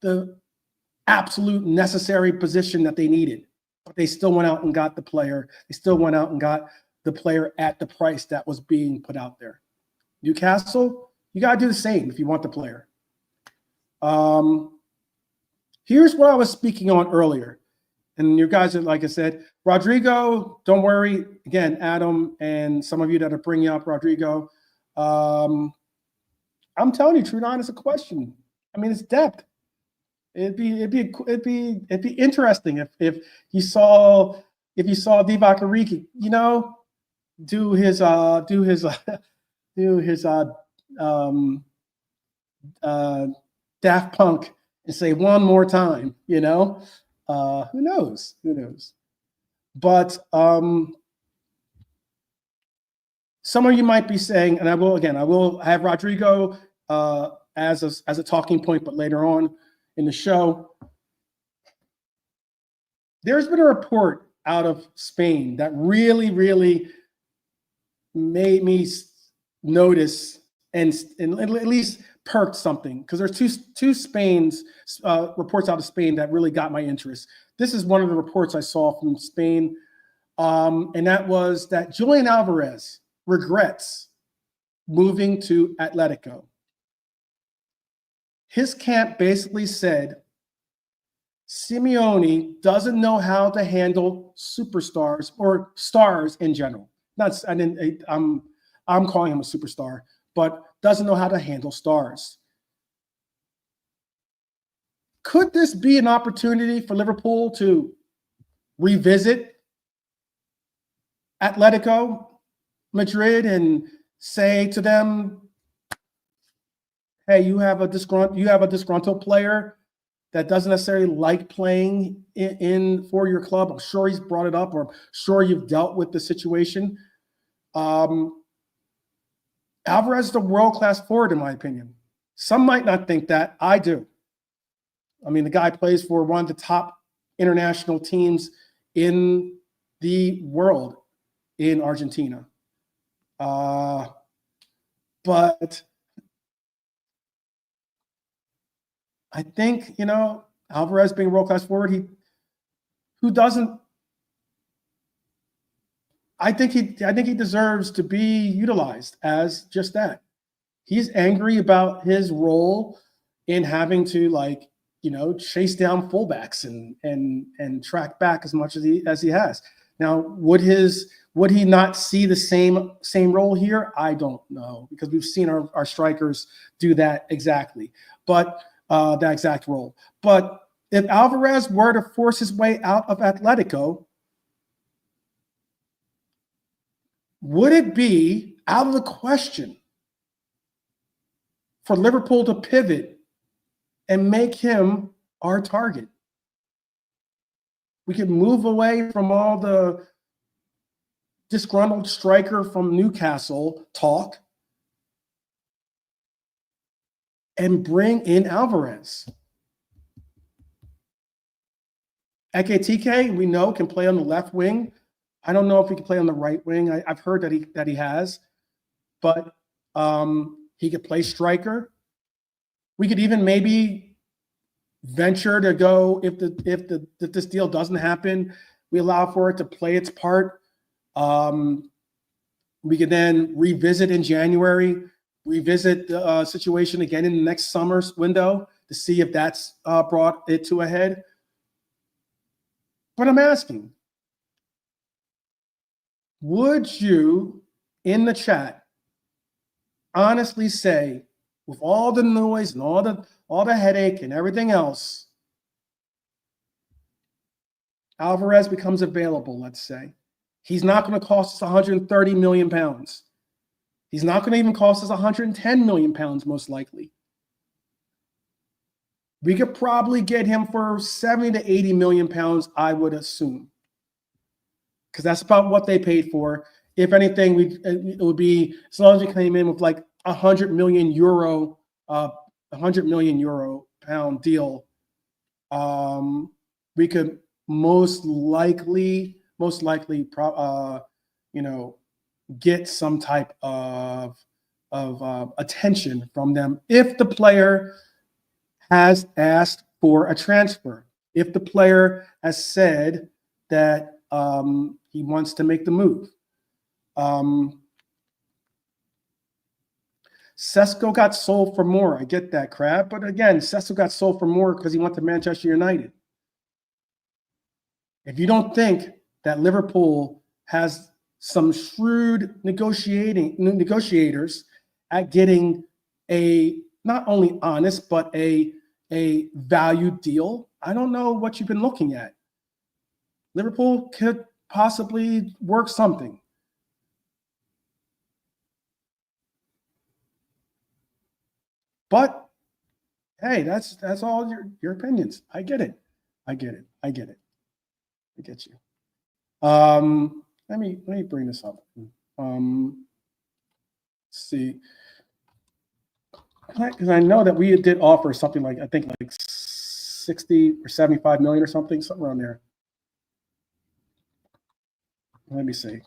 the absolute necessary position that they needed. But they still went out and got the player. They still went out and got the player at the price that was being put out there. Newcastle, you got to do the same if you want the player. Here's what I was speaking on earlier. And you guys are, like I said, Rodrigo, don't worry. Again, Adam and some of you that are bringing up Rodrigo, I'm telling you, True Nine is a question. I mean, it's depth. It'd be interesting if you saw Divock Origi, do his Daft Punk and say one more time, who knows? But some of you might be saying, and I will have Rodrigo as a talking point, but later on in the show, there's been a report out of Spain that really, really made me notice and at least perked something, because there's two Spain's reports out of Spain that really got my interest. This is one of the reports I saw from Spain, and that was that Julian Alvarez regrets moving to Atletico. His camp basically said Simeone doesn't know how to handle superstars or stars in general. I'm calling him a superstar, but doesn't know how to handle stars. Could this be an opportunity for Liverpool to revisit Atletico Madrid and say to them, hey, you have a disgruntled player that doesn't necessarily like playing for your club. I'm sure he's brought it up, or I'm sure you've dealt with the situation. Alvarez is a world-class forward, in my opinion. Some might not think that. I do. I mean, the guy plays for one of the top international teams in the world in Argentina. But I think, Alvarez being a world-class forward, I think he deserves to be utilized as just that. He's angry about his role in having to chase down fullbacks and track back as much as he has. Now, would he not see the same role here? I don't know, because we've seen our strikers do that exactly, but that exact role. But if Alvarez were to force his way out of Atletico, would it be out of the question for Liverpool to pivot and make him our target? We could move away from all the disgruntled striker from Newcastle talk and bring in Alvarez. Ekitike, we know, can play on the left wing. I don't know if he can play on the right wing. I've heard that he has, but he could play striker. We could even maybe venture to go, if this deal doesn't happen, we allow for it to play its part. We could then revisit in January, revisit the situation again in the next summer's window to see if that's brought it to a head. But I'm asking, would you, in the chat, honestly say, with all the noise and all the headache and everything else, Alvarez becomes available, let's say. He's not going to cost us 130 million pounds. He's not going to even cost us 110 million pounds, most likely. We could probably get him for 70 to 80 million pounds, I would assume, because that's about what they paid for. If anything, it would be, as long as we came in with like 100 million euro pound deal, we could most likely, get some type of attention from them if the player has asked for a transfer, if the player has said that he wants to make the move. Sesko got sold for more. I get that, Crab. But again, Sesko got sold for more because he went to Manchester United. If you don't think that Liverpool has some shrewd negotiators at getting a not only honest, but a valued deal, I don't know what you've been looking at. Liverpool could possibly work something. But hey, that's all your opinions. I get it. I get you. Let me bring this up. Let's see. Because I know that we did offer something like, I think like 60 or 75 million or something around there. Let me see.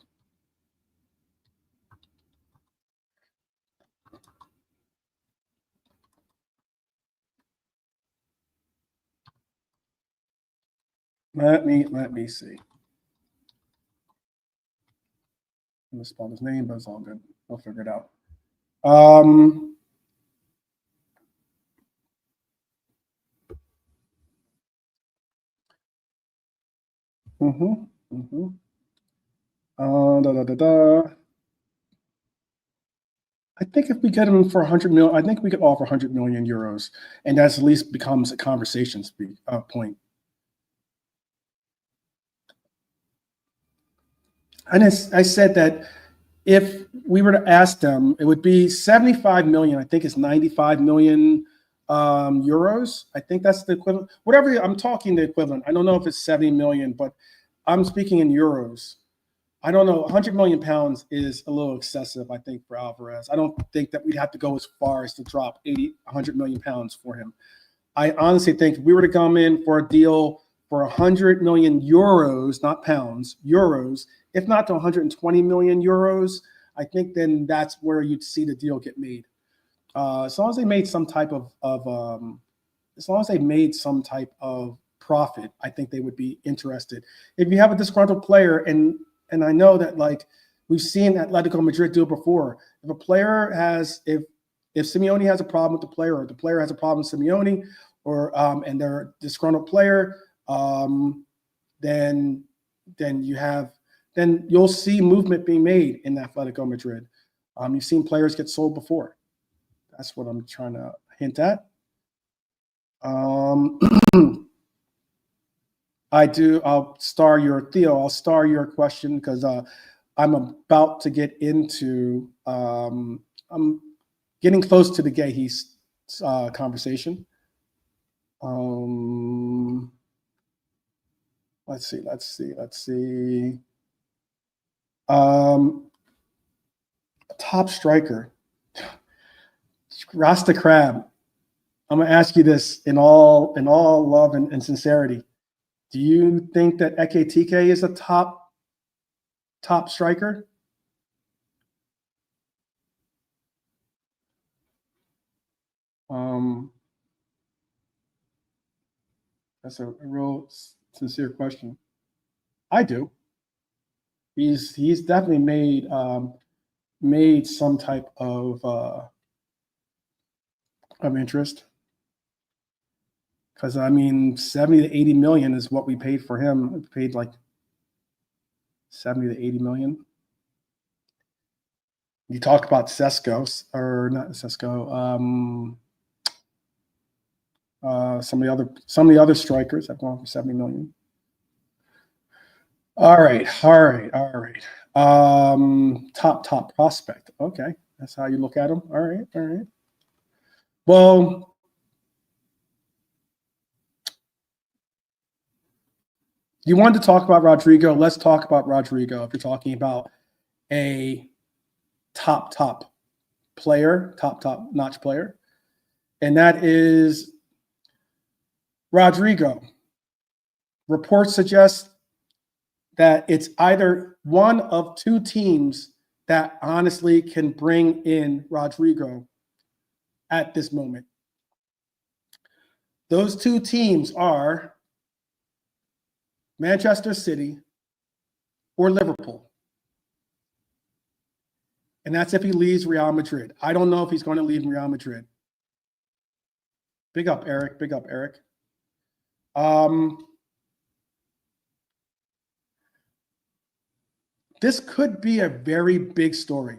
Let me see. I'm gonna spell his name, but it's all good. We'll figure it out. I think if we get him for 100 million, I think we could offer 100 million euros, and that at least becomes a conversation point. And I said that if we were to ask them, it would be 75 million. I think it's 95 million euros. I think that's the equivalent. Whatever, I'm talking the equivalent. I don't know if it's 70 million, but I'm speaking in euros. I don't know. 100 million pounds is a little excessive, I think, for Alvarez. I don't think that we'd have to go as far as to drop 100 million pounds for him. I honestly think if we were to come in for a deal for 100 million euros, not pounds, euros, if not to 120 million euros, I think then that's where you'd see the deal get made. As long as they made some type of profit, I think they would be interested. If you have a disgruntled player, and I know that, like, we've seen Atletico Madrid do it before. If a player has, if Simeone has a problem with the player, or the player has a problem with Simeone, or and they're a disgruntled player, then you'll see movement being made in Atletico Madrid. You've seen players get sold before. That's what I'm trying to hint at. I'll star your question because I'm about to get into, I'm getting close to the Guehi conversation. Let's see. Top striker, Rasta Crab. I'm gonna ask you this in all love and sincerity. Do you think that Ekitike is a top striker? That's a real sincere question. I do. He's definitely made some type of interest. Because, I mean, 70 to 80 million is what we paid for him. We paid like 70 to 80 million. You talk about Sesko, or not Sesko, some of the other strikers have gone for 70 million. All right. Top prospect. Okay, that's how you look at him. All right. Well, you wanted to talk about Rodrigo. Let's talk about Rodrigo. If you're talking about a top player, top-notch player, and that is Rodrigo. Reports suggest that it's either one of two teams that honestly can bring in Rodrigo at this moment. Those two teams are Manchester City or Liverpool. And that's if he leaves Real Madrid. I don't know if he's going to leave Real Madrid. Big up, Eric. This could be a very big story.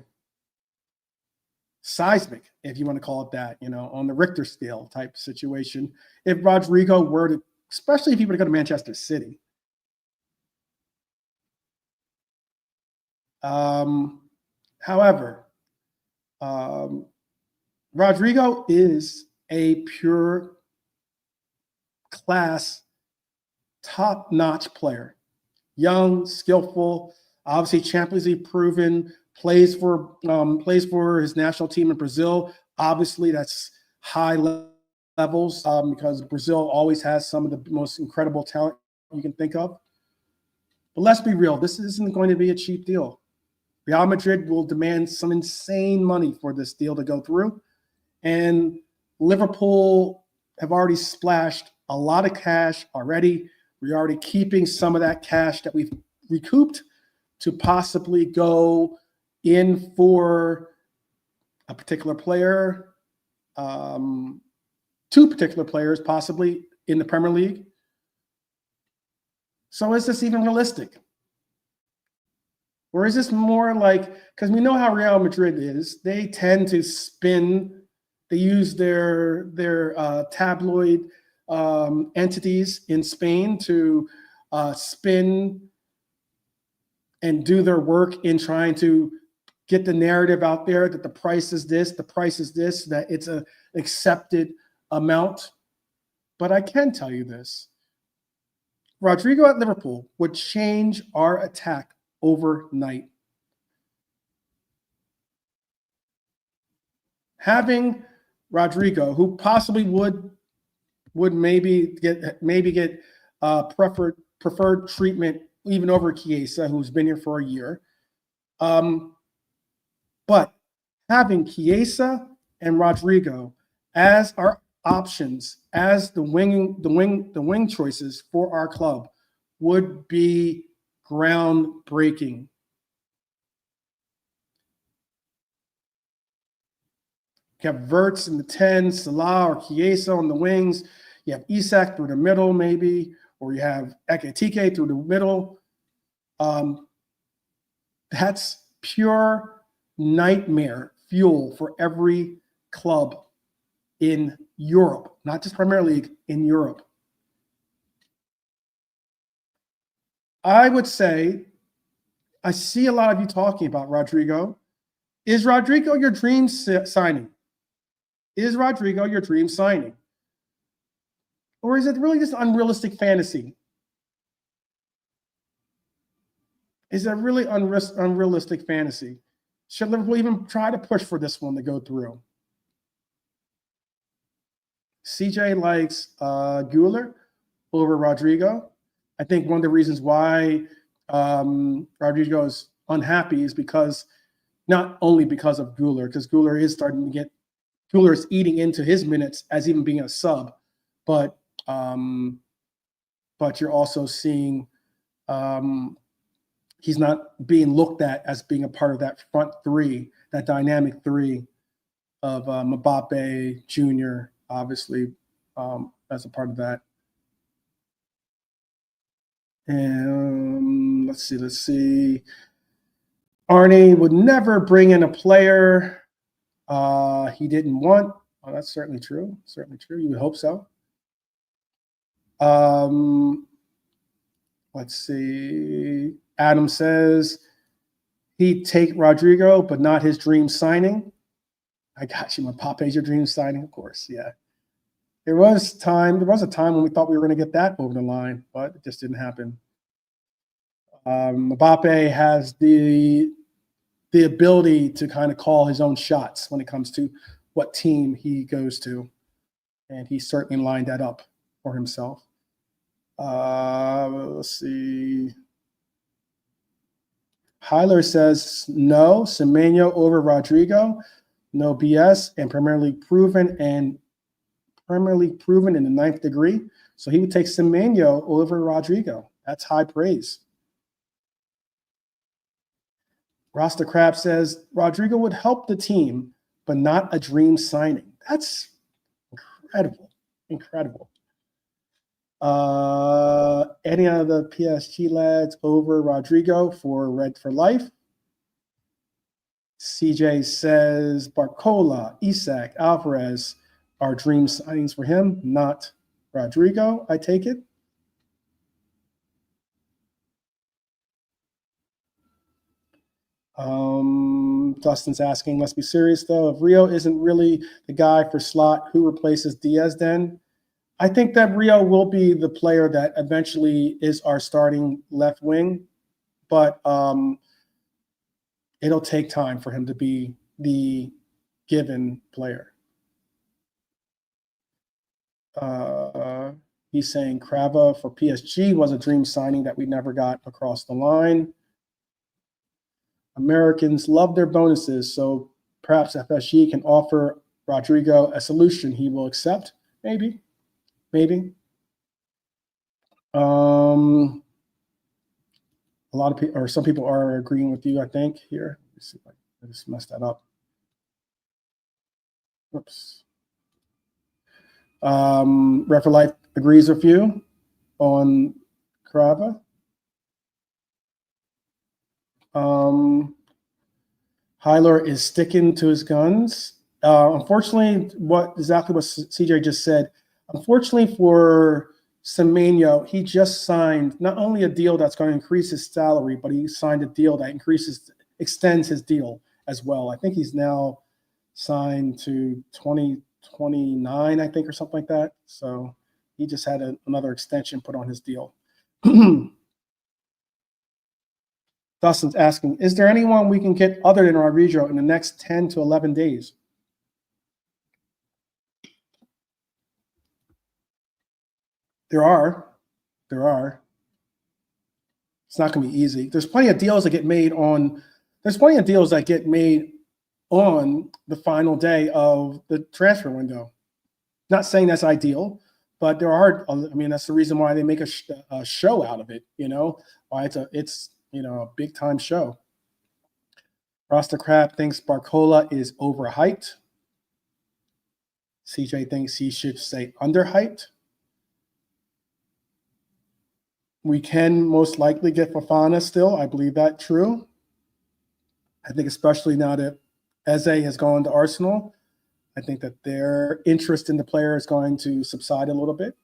Seismic, if you want to call it that, on the Richter scale type situation. If Rodrigo were to, especially if he were to go to Manchester City. However, Rodrigo is a pure class, top-notch player. Young, skillful, obviously Champions League proven, plays for his national team in Brazil. Obviously, that's high levels because Brazil always has some of the most incredible talent you can think of. But let's be real, this isn't going to be a cheap deal. Real Madrid will demand some insane money for this deal to go through. And Liverpool have already splashed a lot of cash already. We're already keeping some of that cash that we've recouped to possibly go in for a particular player, two particular players possibly in the Premier League. So is this even realistic? Or is this more like, because we know how Real Madrid is, they tend to spin, they use their tabloid entities in Spain to spin and do their work in trying to get the narrative out there that the price is this, that it's an accepted amount. But I can tell you this. Rodrigo at Liverpool would change our attack overnight. Having Rodrigo, who possibly would maybe get preferred treatment even over Chiesa, who's been here for a year. But having Chiesa and Rodrigo as our options, as the wing choices for our club, would be groundbreaking. You have Wirtz in the 10, Salah or Chiesa on the wings. You have Isak through the middle, maybe, or you have Ekitike through the middle. That's pure nightmare fuel for every club in Europe, not just Premier League, in Europe. I would say, I see a lot of you talking about Rodrigo. Is Rodrigo your dream signing? Is Rodrigo your dream signing? Or is it really just unrealistic fantasy? Is it really unrealistic fantasy? Should Liverpool even try to push for this one to go through? CJ likes Güler over Rodrigo. I think one of the reasons why Rodrigo is unhappy is because, not only because of Güler, because Güler is eating into his minutes as even being a sub, but you're also seeing he's not being looked at as being a part of that front three, that dynamic three of Mbappe Jr., obviously, as a part of that. And let's see. Arnie would never bring in a player he didn't want. Oh, that's certainly true. Certainly true. You would hope so. Let's see. Adam says he'd take Rodrigo, but not his dream signing. I got you. Mbappé's your dream signing, of course. Yeah. There was a time when we thought we were going to get that over the line, but it just didn't happen. Mbappé has the ability to kind of call his own shots when it comes to what team he goes to, and he certainly lined that up for himself. Let's see. Hyler says no. Semenyo over Rodrigo. No BS, and Premier League proven in the 9th degree. So he would take Semenyo over Rodrigo. That's high praise. Rasta Crab says Rodrigo would help the team, but not a dream signing. That's incredible. Incredible. Any of the PSG lads over Rodrigo for Red for Life? CJ says Barcola, Isak, Alvarez are dream signings for him, not Rodrigo, I take it. Dustin's asking, let's be serious though. If Rio isn't really the guy for slot, who replaces Diaz then? I think that Rio will be the player that eventually is our starting left wing, but it'll take time for him to be the given player. He's saying Krava for PSG was a dream signing that we never got across the line. Americans love their bonuses, so perhaps FSG can offer Rodrigo a solution he will accept. Maybe. A lot of people, or some people, are agreeing with you, I think. Here, let's see if I just messed that up. Oops. Refer Life agrees with you on Carava. Hyler is sticking to his guns. Unfortunately, exactly what CJ just said. Unfortunately for Semenyo, he just signed not only a deal that's going to increase his salary, but he signed a deal that extends his deal as well. I think he's now signed to 2029, I think, or something like that. So he just had another extension put on his deal. Dustin's asking, is there anyone we can get other than Rodrygo in the next 10 to 11 days? There are. It's not going to be easy. There's plenty of deals that get made on the final day of the transfer window. Not saying that's ideal, but there are. I mean, that's the reason why they make a show out of it. Why it's a big time show. Rasta Crab thinks Barcola is overhyped. CJ thinks he should stay underhyped. We can most likely get Fofana still. I believe that true. I think especially now that Eze has gone to Arsenal, I think that their interest in the player is going to subside a little bit.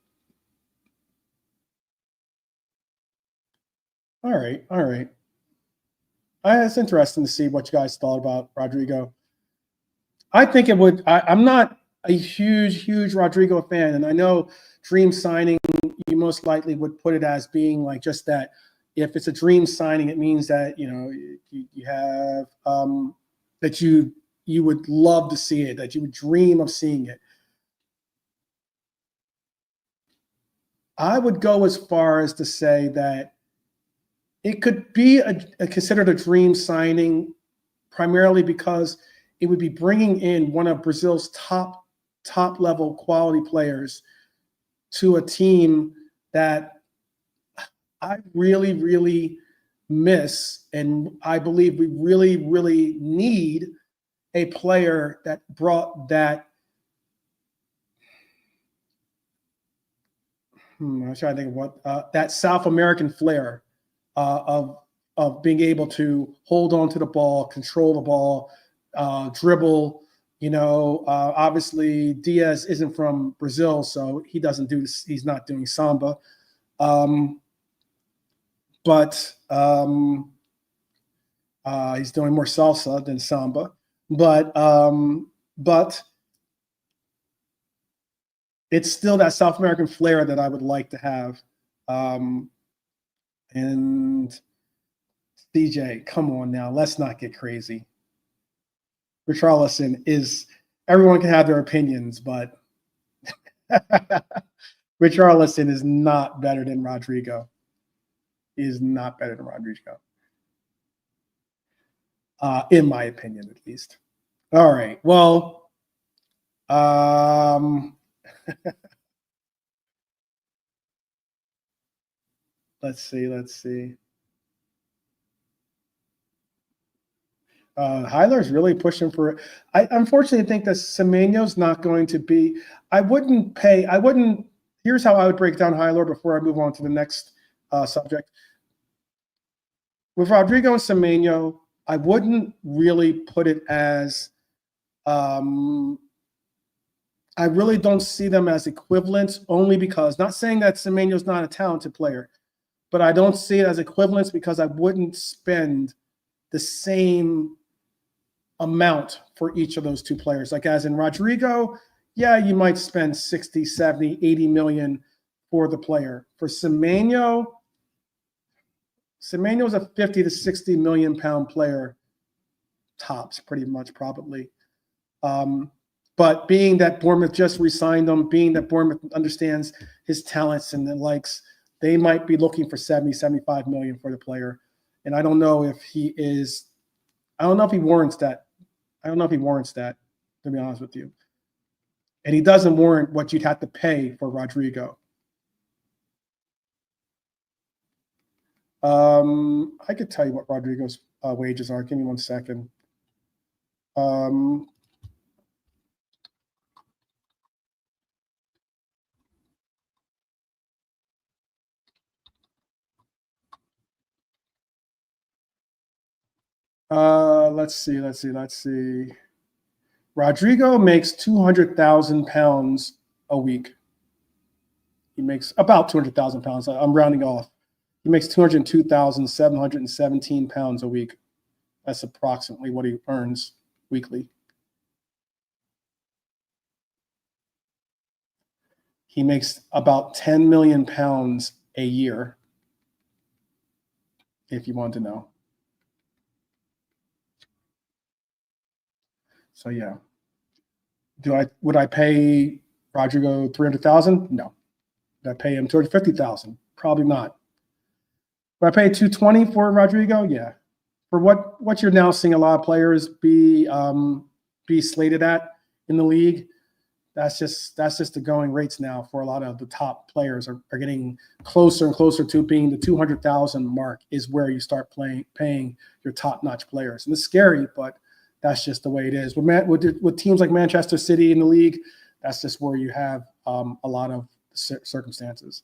All right. It's interesting to see what you guys thought about Rodrygo. I think it would. I'm not a huge Rodrygo fan, and I know dream signing, you most likely would put it as being like just that. If it's a dream signing, it means that you have that you would love to see it, that you would dream of seeing it. I would go as far as to say that it could be considered a dream signing, primarily because it would be bringing in one of Brazil's top level quality players to a team that I really miss, and I believe we really need a player that brought that. I'm trying to think of what that South American flair of being able to hold on to the ball, control the ball, dribble. Obviously Diaz isn't from Brazil, so he's not doing samba. But he's doing more salsa than samba. But it's still that South American flair that I would like to have. And DJ, come on now, let's not get crazy. Richarlison everyone can have their opinions, but Richarlison is not better than Rodrygo. He is not better than Rodrygo. In my opinion, at least. All right. Well, let's see. Hyler's really pushing for it. I unfortunately think that Semenyo's not going to be. Here's how I would break down Hyler before I move on to the next subject. With Rodrygo and Semenyo, I wouldn't really put it as. I really don't see them as equivalents, only because, not saying that Semenyo's not a talented player, but I don't see it as equivalents because I wouldn't spend the same amount for each of those two players. Like as in Rodrygo, yeah, you might spend 60, 70, 80 million for the player. For Semenyo is a 50 to 60 million pound player, tops, pretty much, probably. But being that Bournemouth just re-signed him, being that Bournemouth understands his talents and the likes, they might be looking for 70, 75 million for the player. And I don't know if he warrants that. To be honest with you. And he doesn't warrant what you'd have to pay for Rodrygo. I could tell you what Rodrigo's wages are. Give me 1 second. Let's see. Rodrigo makes £200,000 a week. He makes about £200,000. I'm rounding off. He makes £202,717 a week. That's approximately what he earns weekly. He makes about £10 million a year, if you want to know. So yeah. Would I pay Rodrigo $300,000? No. Would I pay him $250,000? Probably not. Would I pay $220 for Rodrigo? Yeah. For what you're now seeing a lot of players be slated at in the league, that's just the going rates now for a lot of the top players are getting closer and closer to being the 200,000 mark is where you start paying your top-notch players. And it's scary, but that's just the way it is. With teams like Manchester City in the league, that's just where you have a lot of circumstances.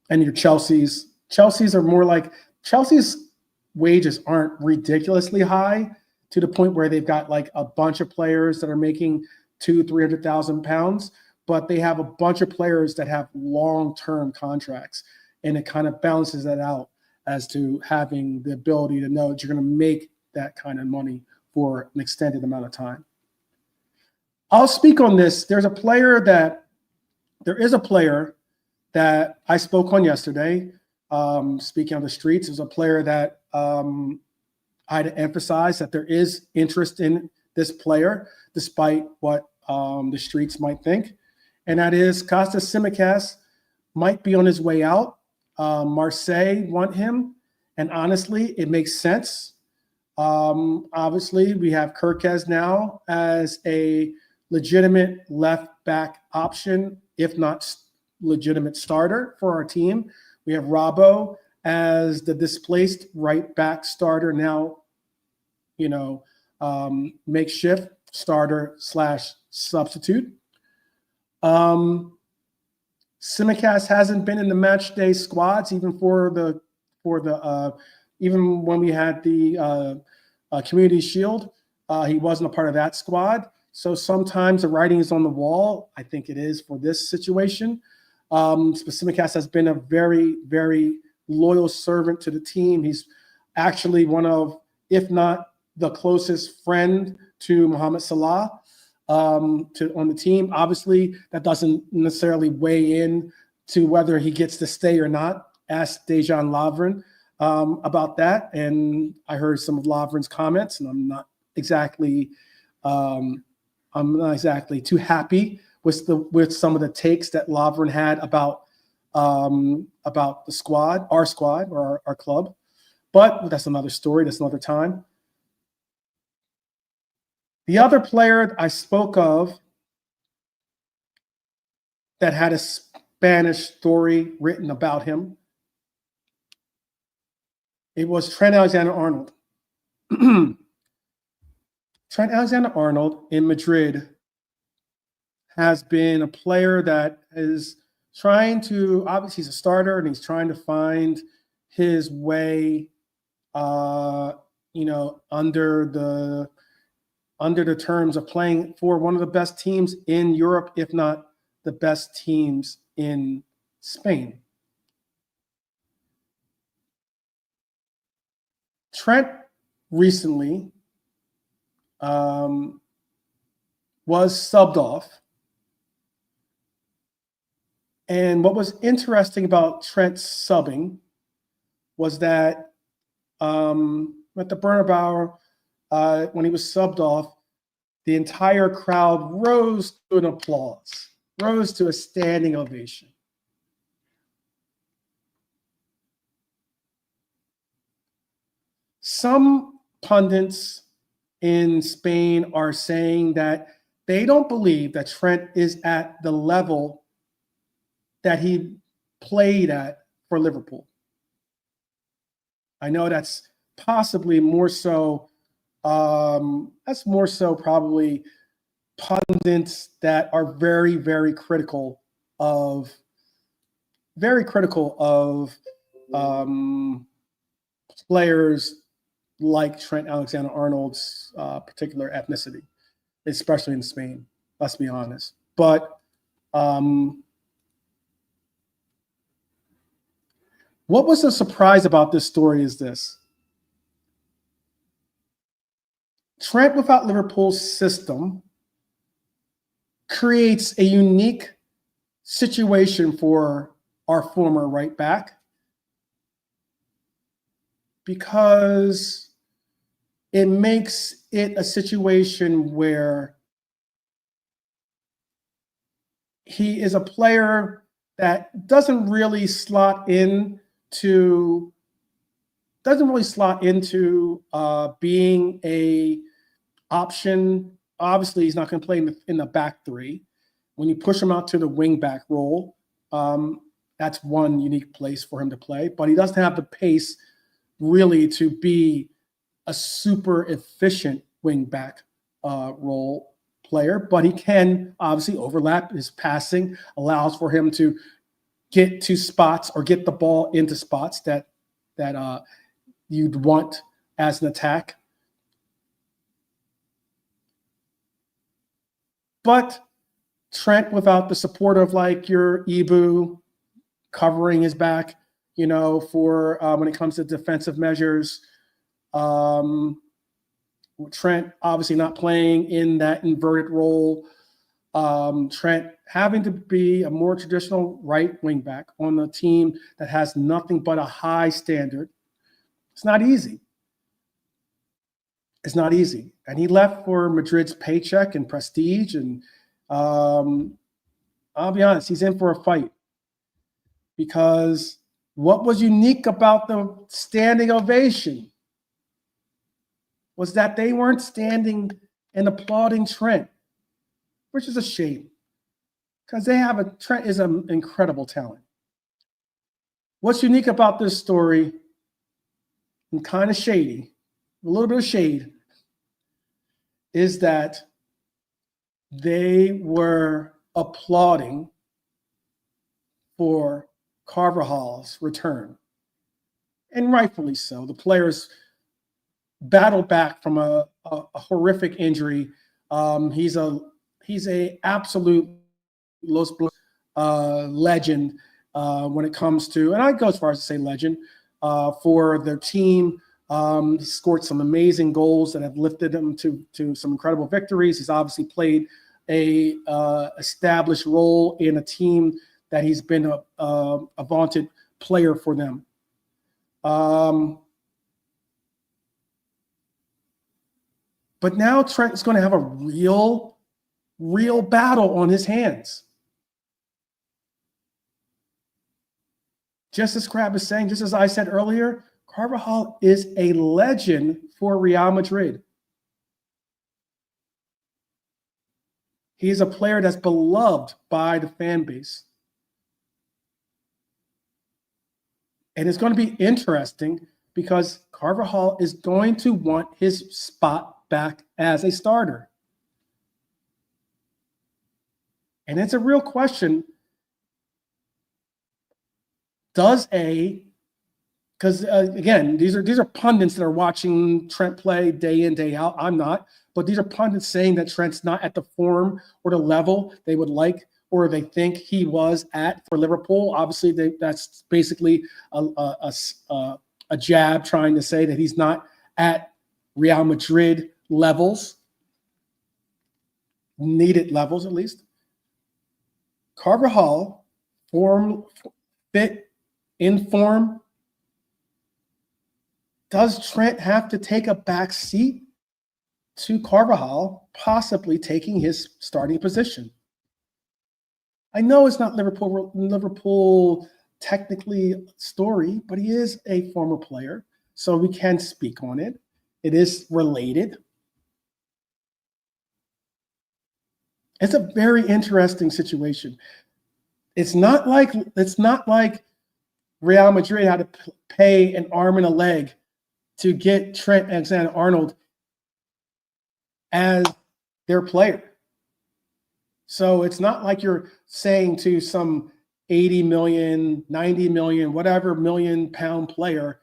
And your Chelsea's are more like Chelsea's wages aren't ridiculously high to the point where they've got like a bunch of players that are making £200,000-300,000, but they have a bunch of players that have long-term contracts, and it kind of balances that out as to having the ability to know that you're going to make that kind of money for an extended amount of time. I'll speak on this. There is a player that I spoke on yesterday. Speaking on the streets, there's a player that I had to emphasize that there is interest in this player, despite what the streets might think, and that is Kostas Tsimikas might be on his way out. Marseille want him, and honestly, it makes sense. Obviously, we have Kirkez now as a legitimate left back option, if not legitimate starter for our team. We have Robbo as the displaced right back starter now, makeshift starter / substitute. Tsimikas hasn't been in the match day squads even even when we had the Community Shield. He wasn't a part of that squad. So sometimes the writing is on the wall. I think it is for this situation. Tsimikas has been a very, very loyal servant to the team. He's actually one of, if not the closest friend to Mohamed Salah on the team. Obviously, that doesn't necessarily weigh in to whether he gets to stay or not. Ask Dejan Lovren about that, and I heard some of Lovren's comments, and I'm not exactly too happy with some of the takes that Lovren had about the squad, our club. But that's another story. That's another time. The other player I spoke of that had a Spanish story written about him, it was Trent Alexander-Arnold. Trent Alexander-Arnold in Madrid has been a player that is trying to, obviously he's a starter and he's trying to find his way, under the terms of playing for one of the best teams in Europe, if not the best teams in Spain. Trent recently was subbed off. And what was interesting about Trent's subbing was that at the Bernabeu, when he was subbed off, the entire crowd rose to an applause, rose to a standing ovation. Some pundits in Spain are saying that they don't believe that Trent is at the level that he played at for Liverpool. I know that's possibly more so, that's more so probably pundits that are very, very critical of players like Trent Alexander-Arnold's particular ethnicity, especially in Spain. Let's be honest. But what was the surprise about this story is this. Trent without Liverpool's system creates a unique situation for our former right back because it makes it a situation where he is a player that doesn't really slot into being a option. Obviously, he's not going to play in the back three. When you push him out to the wing back role, that's one unique place for him to play. But he doesn't have the pace really to be a super efficient wing back role player. But he can obviously overlap. His passing allows for him to get to spots or get the ball into spots that you'd want as an attack. But Trent, without the support of like your Ibu covering his back, for when it comes to defensive measures, Trent obviously not playing in that inverted role. Trent having to be a more traditional right wing back on a team that has nothing but a high standard. It's not easy. It's not easy. And he left for Madrid's paycheck and prestige. And I'll be honest, he's in for a fight. Because what was unique about the standing ovation was that they weren't standing and applauding Trent, which is a shame. Because Trent is an incredible talent. What's unique about this story, and kind of shady, a little bit of shade, is that they were applauding for Carvajal's return. And rightfully so. The players battled back from a horrific injury. He's a absolute Los Blues legend when it comes to, and I'd go as far as to say legend, for their team. He scored some amazing goals that have lifted him to some incredible victories. He's obviously played a established role in a team that he's been a vaunted player for them. But now Trent is going to have a real battle on his hands. Just as Crab is saying, just as I said earlier, Carvajal is a legend for Real Madrid. He is a player that's beloved by the fan base. And it's going to be interesting because Carvajal is going to want his spot back as a starter. And it's a real question. Because again, these are pundits that are watching Trent play day in, day out. I'm not. But these are pundits saying that Trent's not at the form or the level they would like or they think he was at for Liverpool. Obviously, that's basically a jab trying to say that he's not at Real Madrid levels, needed levels at least. Carvajal, fit, in form. Does Trent have to take a back seat to Carvajal, possibly taking his starting position? I know it's not Liverpool technically story, but he is a former player, so we can speak on it. It is related. It's a very interesting situation. It's not like Real Madrid had to pay an arm and a leg to get Trent Alexander-Arnold as their player. So it's not like you're saying to some 80 million, 90 million, whatever million-pound player,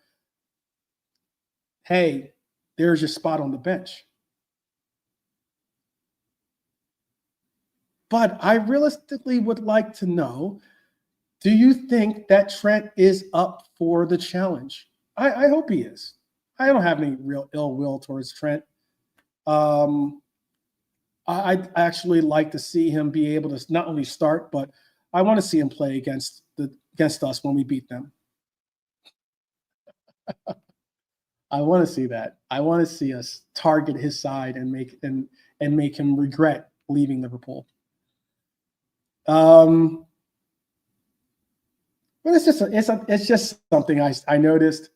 hey, there's your spot on the bench. But I realistically would like to know, do you think that Trent is up for the challenge? I hope he is. I don't have any real ill will towards Trent. I'd actually like to see him be able to not only start, but I want to see him play against us when we beat them. I want to see that. I want to see us target his side and make him regret leaving Liverpool. But it's just something I noticed.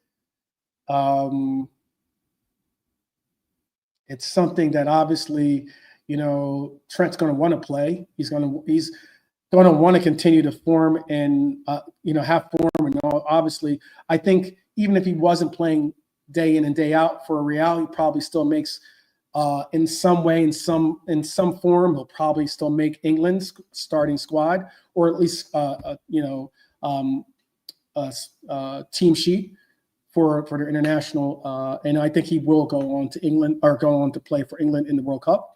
It's something that obviously, Trent's going to want to play. He's going to want to continue to form and have form. And obviously, I think even if he wasn't playing day in and day out for Real, he probably still makes in some way, in some form, he'll probably still make England's starting squad, or at least team sheet for their international. And I think he will go on to England, or go on to play for England in the World Cup.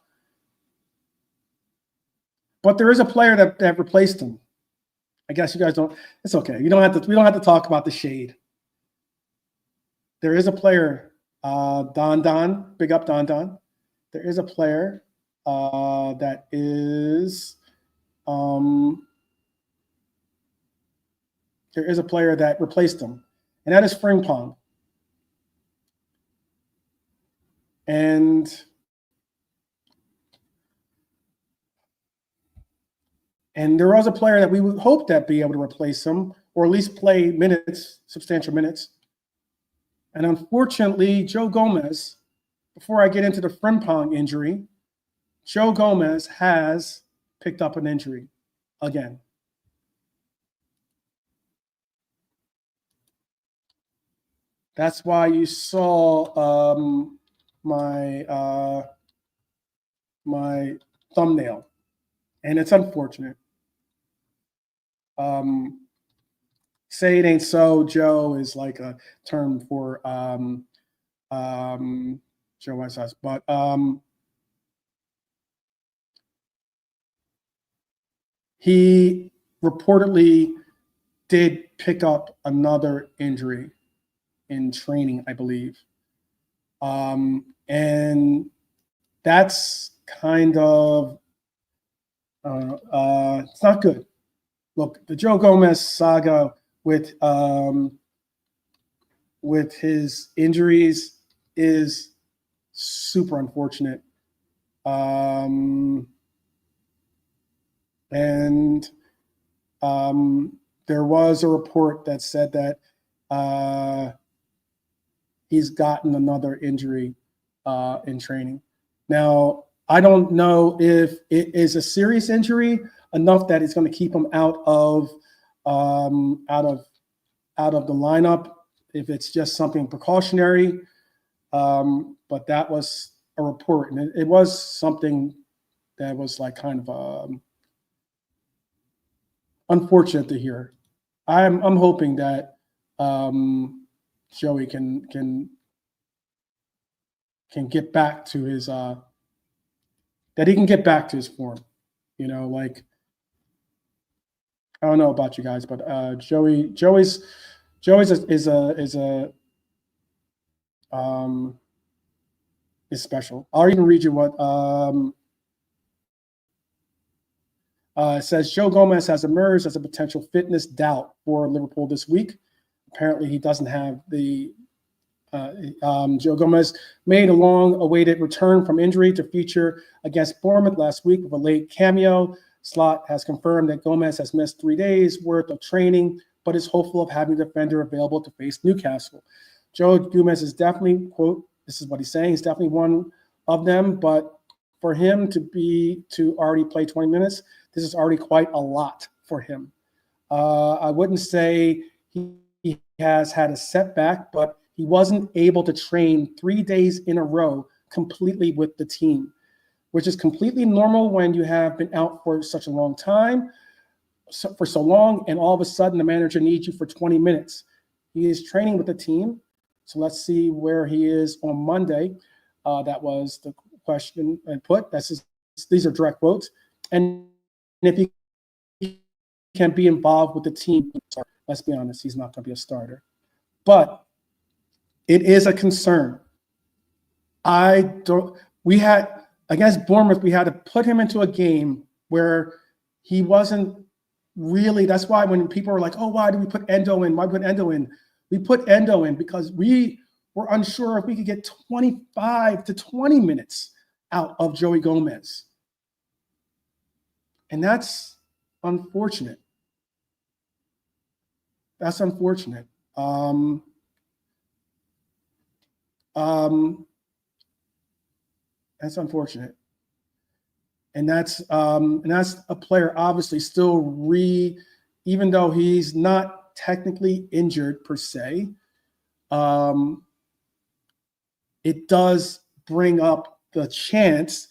But there is a player that replaced him. I guess you guys don't. It's okay. We don't have to talk about the shade. There is a player, Don. Big up Don. There is a player that is. There is a player that replaced him, and that is Frimpong. And there was a player that we would hope that be able to replace him, or at least play minutes, substantial minutes. And unfortunately, Joe Gomez, before I get into the Frimpong injury, Joe Gomez has picked up an injury again. That's why you saw my thumbnail, and it's unfortunate. Say it ain't so, Joe, is like a term for Joe Westside, but he reportedly did pick up another injury in training, I believe. And that's kind of it's not good. Look, the Joe Gomez saga with his injuries is super unfortunate. And there was a report that said that he's gotten another injury in training. Now, I don't know if it is a serious injury enough that it's going to keep him out of the lineup. If it's just something precautionary, but that was a report, and it was something that was like kind of unfortunate to hear. I'm hoping that Joey can get back to his that he can get back to his form. Like, I don't know about you guys, but Joey's is special. I'll even read you what it says. Joe Gomez has emerged as a potential fitness doubt for Liverpool this week. Apparently, he doesn't have the. Joe Gomez made a long-awaited return from injury to feature against Bournemouth last week with a late cameo. Slot has confirmed that Gomez has missed 3 days worth of training, but is hopeful of having a defender available to face Newcastle. Joe Gomez is definitely, quote, this is what he's saying, he's definitely one of them, but for him to already play 20 minutes, this is already quite a lot for him. I wouldn't say he has had a setback, but he wasn't able to train 3 days in a row completely with the team, which is completely normal when you have been out for such a long time, for so long, and all of a sudden the manager needs you for 20 minutes. He is training with the team. So let's see where he is on Monday. That was the question I put. These are direct quotes. And if he can be involved with the team, let's be honest, he's not going to be a starter. But it is a concern. We had, against Bournemouth, we had to put him into a game where he wasn't really, that's why when people were like, oh, why do we put Endo in? Why put Endo in? We put Endo in because we were unsure if we could get 25 to 20 minutes out of Joey Gomez. And that's unfortunate. That's unfortunate. That's unfortunate. And that's a player obviously still even though he's not technically injured per se, it does bring up the chance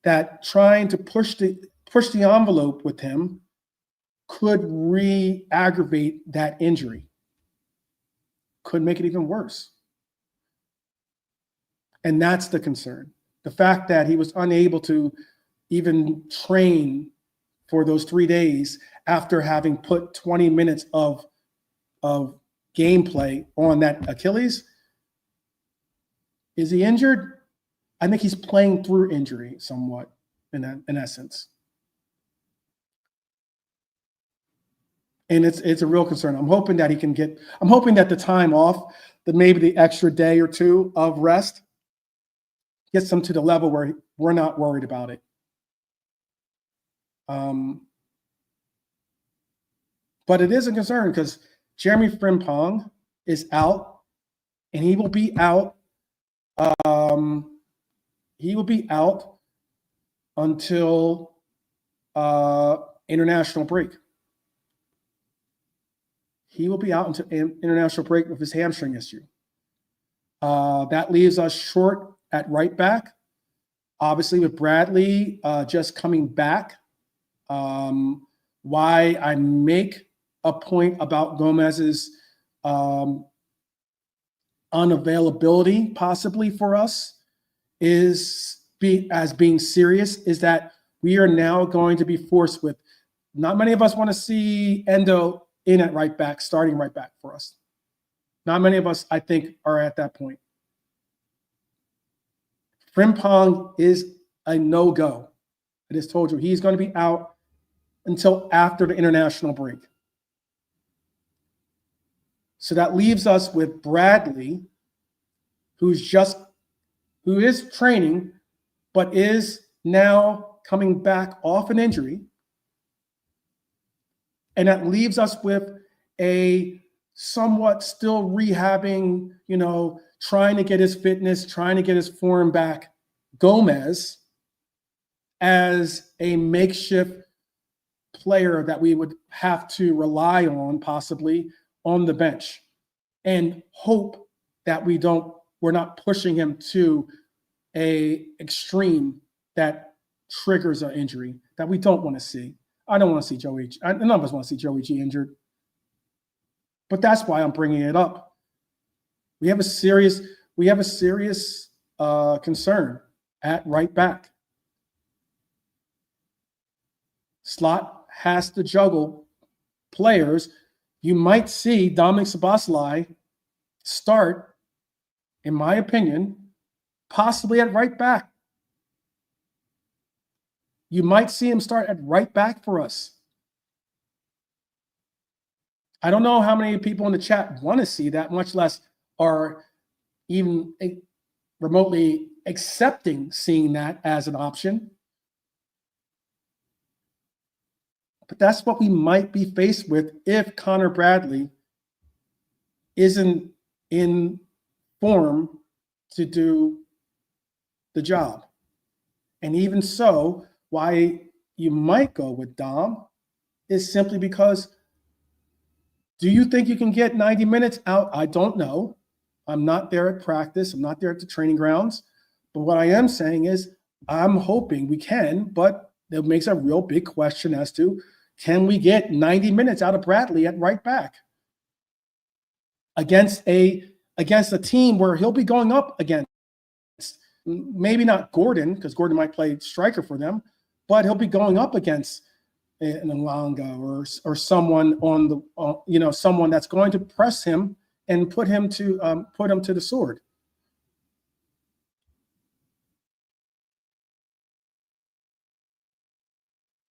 that trying to push the envelope with him could re-aggravate that injury, could make it even worse. And that's the concern. The fact that he was unable to even train for those 3 days after having put 20 minutes of gameplay on that Achilles. Is he injured? I think he's playing through injury somewhat in essence. And it's a real concern. I'm hoping that the time off, maybe the extra day or two of rest gets them to the level where we're not worried about it. But it is a concern because Jeremie Frimpong is out, and he will be out. He will be out until international break. He will be out until international break with his hamstring issue. That leaves us short at right back. Obviously, with Bradley just coming back. Why I make a point about Gomez's unavailability possibly for us as being serious is that we are now going to be forced with, not many of us want to see Endo in at right back, starting right back for us. Not many of us, I think, are at that point. Frimpong is a no-go. I just told you he's going to be out until after the international break. So that leaves us with Bradley, who is training, but is now coming back off an injury. And that leaves us with a somewhat still rehabbing, trying to get his fitness, trying to get his form back, Gomez, as a makeshift player that we would have to rely on possibly on the bench and hope that we're not pushing him to a extreme that triggers an injury that we don't want to see. I don't want to see Joey. None of us want to see Joey G injured. But that's why I'm bringing it up. We have a serious concern at right back. Slot has to juggle players. You might see Dominic Szoboszlai start, in my opinion, possibly at right back. You might see him start at right back for us. I don't know how many people in the chat want to see that, much less are even remotely accepting seeing that as an option. But that's what we might be faced with if Conor Bradley isn't in form to do the job. And even so, why you might go with Dom is simply because Do you think you can get 90 minutes out? I don't know. I'm not there at practice. I'm not there at the training grounds. But what I am saying is I'm hoping we can, but it makes a real big question as to, can we get 90 minutes out of Bradley at right back against a team where he'll be going up against, maybe not Gordon, because Gordon might play striker for them, but he'll be going up against an Elanga or someone on the someone that's going to press him and put him to the sword.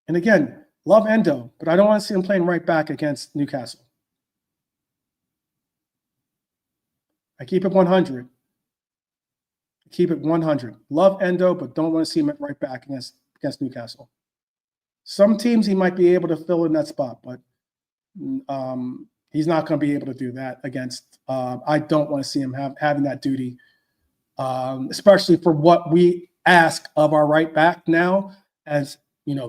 And again, love Endo, but I don't want to see him playing right back against Newcastle. I keep it 100. Keep it 100. Love Endo, but don't want to see him at right back against Newcastle. Some teams he might be able to fill in that spot, but he's not going to be able to do that against. I don't want to see him having that duty, especially for what we ask of our right back now, as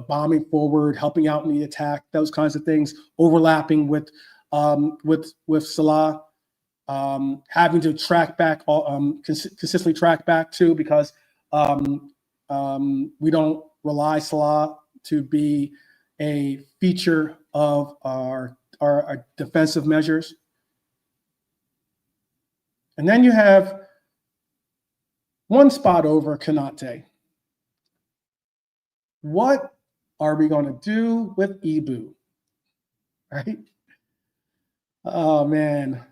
bombing forward, helping out in the attack, those kinds of things, overlapping with Salah, having to track back, consistently track back too, because we don't rely Salah to be a feature of our defensive measures. And then you have one spot over Konate. What are we going to do with Ibu? Right? Oh, man.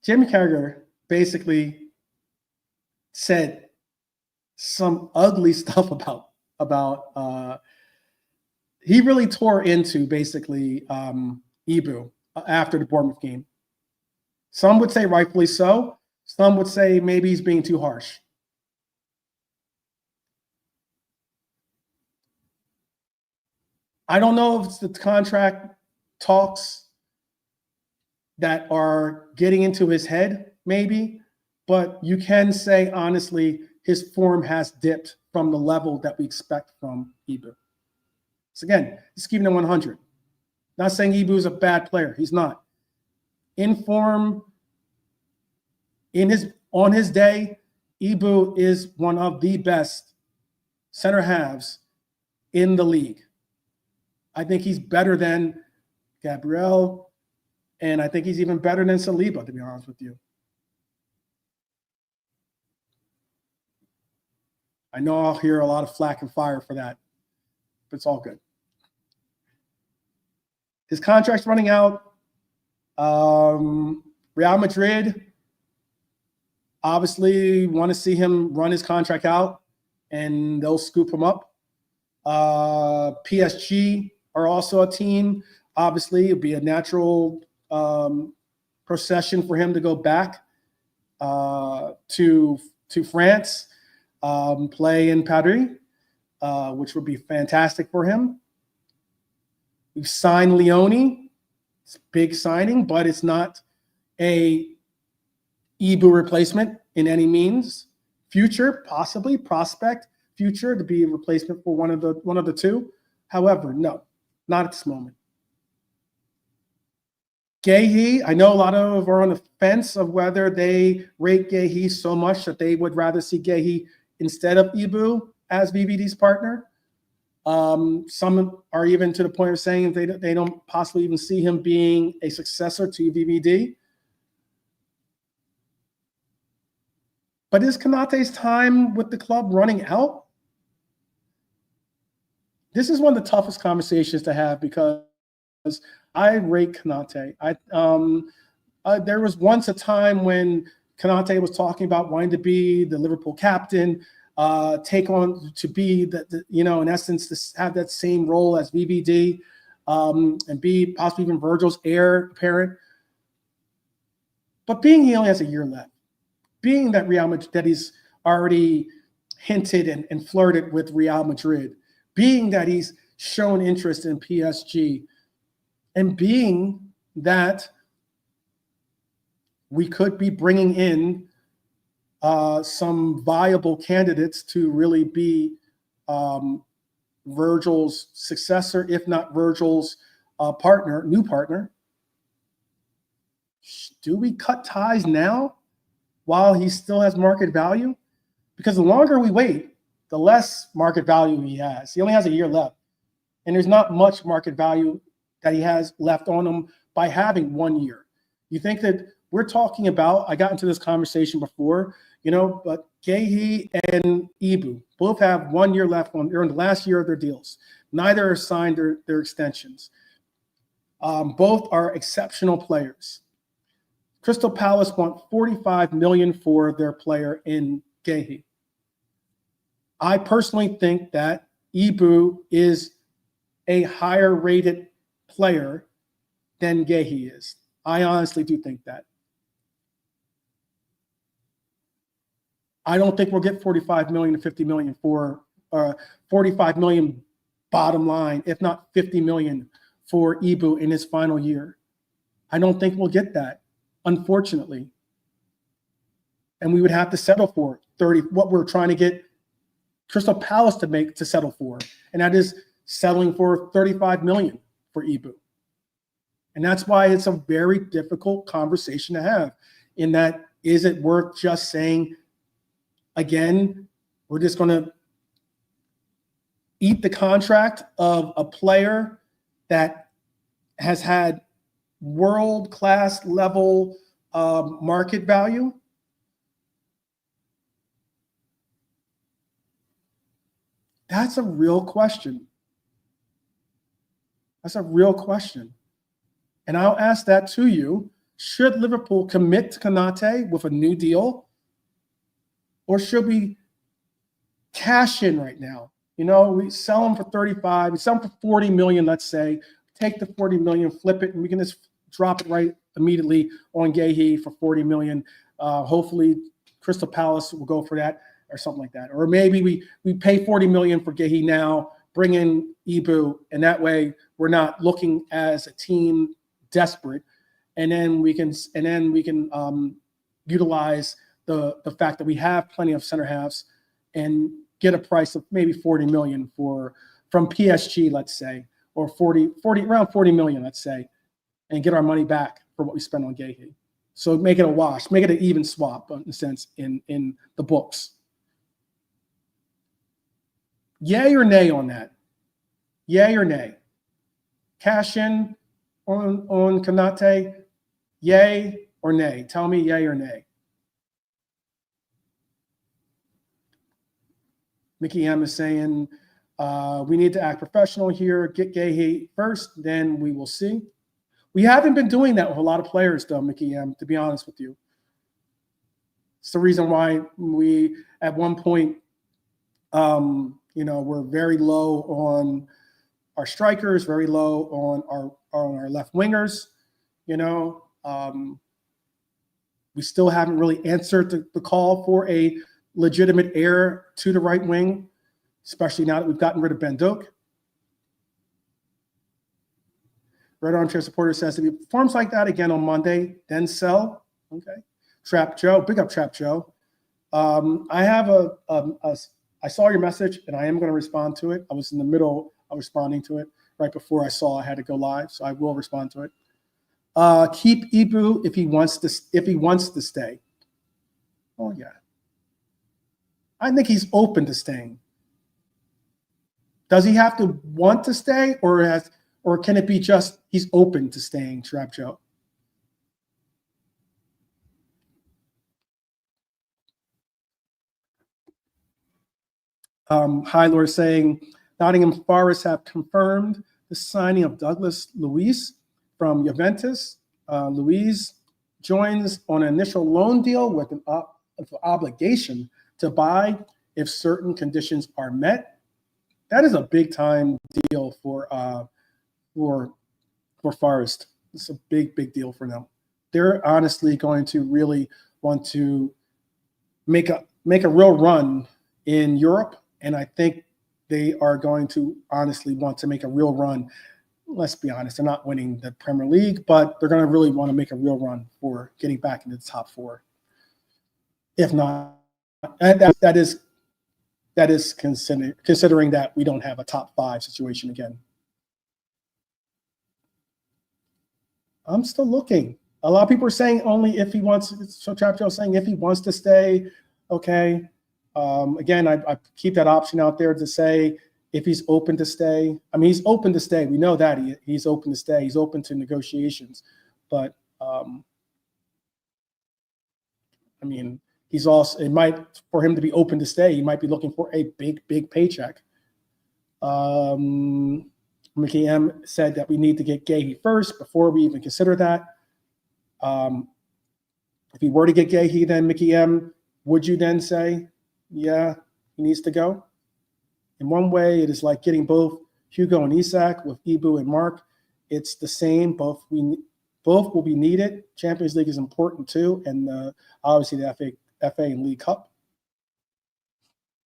Jamie Carragher basically said some ugly stuff about he really tore into basically Ibu after the Bournemouth game. Some would say rightfully so. Some would say maybe he's being too harsh. I don't know if it's the contract talks that are getting into his head, maybe, but you can say honestly, his form has dipped from the level that we expect from Ibu. So again, just keeping it 100. Not saying Ibu is a bad player. He's not. In form, on his day, Ibu is one of the best center halves in the league. I think he's better than Gabriel, and I think he's even better than Saliba, to be honest with you. I know I'll hear a lot of flack and fire for that, but it's all good. His contract's running out. Real Madrid obviously want to see him run his contract out, and they'll scoop him up. PSG are also a team. Obviously, it'd be a natural procession for him to go back to France, play in Paris, which would be fantastic for him. We've signed Leone. It's a big signing, but it's not a Ibu replacement in any means. Future, possibly, prospect, future to be a replacement for one of the two. However, no, not at this moment. Guehi, I know a lot of are on the fence of whether they rate Guehi so much that they would rather see Guehi instead of Ibu as VVD's partner. Some are even to the point of saying they don't possibly even see him being a successor to VVD. But is Konate's time with the club running out? This is one of the toughest conversations to have because I rate Konate. There was once a time when Konate was talking about wanting to be the Liverpool captain, take on to be in essence, to have that same role as VVD, and be possibly even Virgil's heir apparent. But being he only has a year left, being that Real Madrid, that he's already hinted and flirted with Real Madrid, being that he's shown interest in PSG, and being that we could be bringing in some viable candidates to really be Virgil's successor, if not Virgil's new partner. Do we cut ties now while he still has market value? Because the longer we wait, the less market value he has. He only has a year left. And there's not much market value that he has left on him by having 1 year. You think that we're talking about, I got into this conversation before, but Guehi and Ibu both have 1 year left they're in the last year of their deals. Neither have signed their extensions. Both are exceptional players. Crystal Palace want $45 million for their player in Guehi. I personally think that Ibu is a higher rated player than Guehi is. I honestly do think that. I don't think we'll get 45 million to 50 million for 45 million bottom line, if not 50 million for Ibu in his final year. I don't think we'll get that, unfortunately. And we would have to settle for 30, what we're trying to get Crystal Palace to settle for. And that is settling for 35 million for Ibu. And that's why it's a very difficult conversation to have, in that, is it worth just saying, again, we're just going to eat the contract of a player that has had world-class level market value? That's a real question. That's a real question. And I'll ask that to you. Should Liverpool commit to Konate with a new deal? Or should we cash in right now? We sell him for 35, we sell him for 40 million, let's say. Take the 40 million, flip it, and we can just drop it right immediately on Guehi for 40 million. Hopefully Crystal Palace will go for that or something like that. Or maybe we pay 40 million for Guehi now, bring in Ibu, and that way we're not looking as a team desperate. And then we can utilize the fact that we have plenty of center halves and get a price of maybe 40 million from PSG, let's say, or around 40 million, let's say, and get our money back for what we spent on Guehi. So make it a wash, make it an even swap in a sense in the books. Yay or nay on that? Yay or nay? Cash in on Konate? Yay or nay? Tell me yay or nay. Mickey M is saying, we need to act professional here. Get Guehi first, then we will see. We haven't been doing that with a lot of players, though, Mickey M, to be honest with you. It's the reason why we, at one point, we're very low on our strikers, very low on our left wingers. We still haven't really answered the call for a legitimate heir to the right wing, especially now that we've gotten rid of Ben Doak. Red Armchair Supporter says, if he performs like that again on Monday, then sell. Okay. Trap Joe, big up Trap Joe. I saw your message and I am going to respond to it. I was in the middle of responding to it right before I saw I had to go live, so I will respond to it. Keep Ibu if he wants to stay. Oh yeah. I think he's open to staying. Does he have to want to stay, or can it be just he's open to staying, Trap Joe? High Lord saying Nottingham Forest have confirmed the signing of Douglas Luiz from Juventus. Luiz joins on an initial loan deal with an obligation to buy if certain conditions are met. That is a big time deal for Forest. It's a big deal for them. They're honestly going to really want to make a real run in Europe, and I think they are going to honestly want to make a real run. Let's be honest, they're not winning the Premier League, but they're going to really want to make a real run for getting back into the top four. If not, that is That is considering that we don't have a top 5 situation again. I'm still looking. A lot of people are saying only if he wants. So Trap Joe saying if he wants to stay, okay. Again, I keep that option out there to say if he's open to stay. I mean, he's open to stay. We know that he's open to stay. He's open to negotiations. But, I mean, he's also, it might, for him to be open to stay, he might be looking for a big paycheck. Mickey M said that we need to get Guehi first before we even consider that. If he were to get Guehi, then Mickey M, would you then say, yeah, he needs to go? In one way, it is like getting both Hugo and Isak with Ibu and Mark. It's the same. Both will be needed. Champions League is important too, and obviously the FA and League Cup.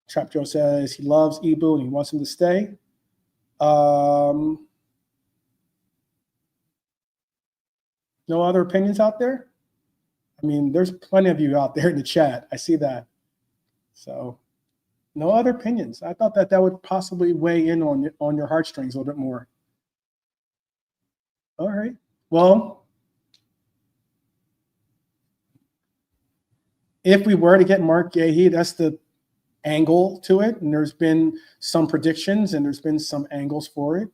Trap Joe says he loves Ibu and he wants him to stay. No other opinions out there? I mean, there's plenty of you out there in the chat. I see that. So, no other opinions. I thought that would possibly weigh in on your heartstrings a little bit more. All right. Well, if we were to get Marc Guehi, that's the angle to it, and there's been some predictions and there's been some angles for it.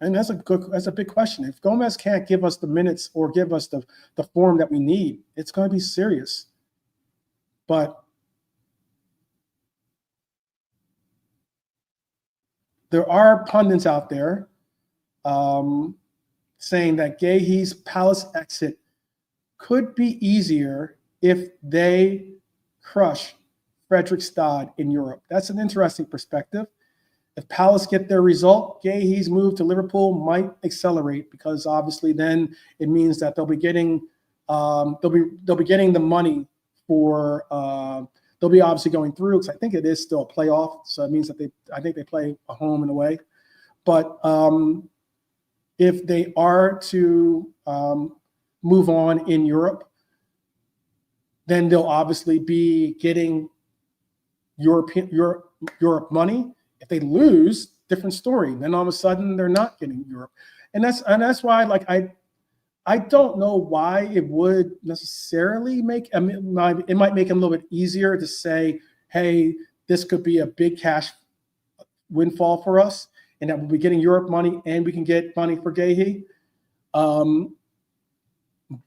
And that's a big question. If Gomez can't give us the minutes or give us the form that we need, it's going to be serious. But there are pundits out there saying that Guehi's Palace exit could be easier if they crush Fredrikstad in Europe. That's an interesting perspective. If Palace get their result, Guehi's move to Liverpool might accelerate, because obviously then it means that they'll be getting the money for they'll be obviously going through, because I think it is still a playoff, so it means that I think they play a home and away. But if they are to move on in Europe, then they'll obviously be getting Europe money. If they lose, different story. Then all of a sudden they're not getting Europe, and that's why, like, I don't know why it would necessarily make. I mean, it might make it a little bit easier to say, hey, this could be a big cash windfall for us, and that we'll be getting Europe money and we can get money for Guehi.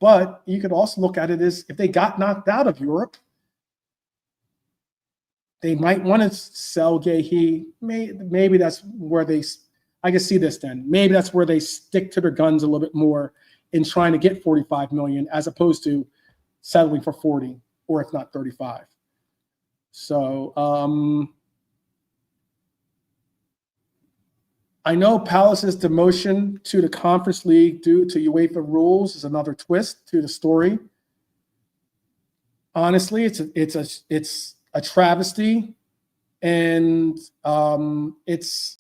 But you could also look at it as if they got knocked out of Europe, they might want to sell Guehi. Maybe that's where I can see this then. Maybe that's where they stick to their guns a little bit more in trying to get 45 million as opposed to settling for 40 or if not 35. So I know Palace's demotion to the Conference League due to UEFA rules is another twist to the story. Honestly, it's a travesty, and it's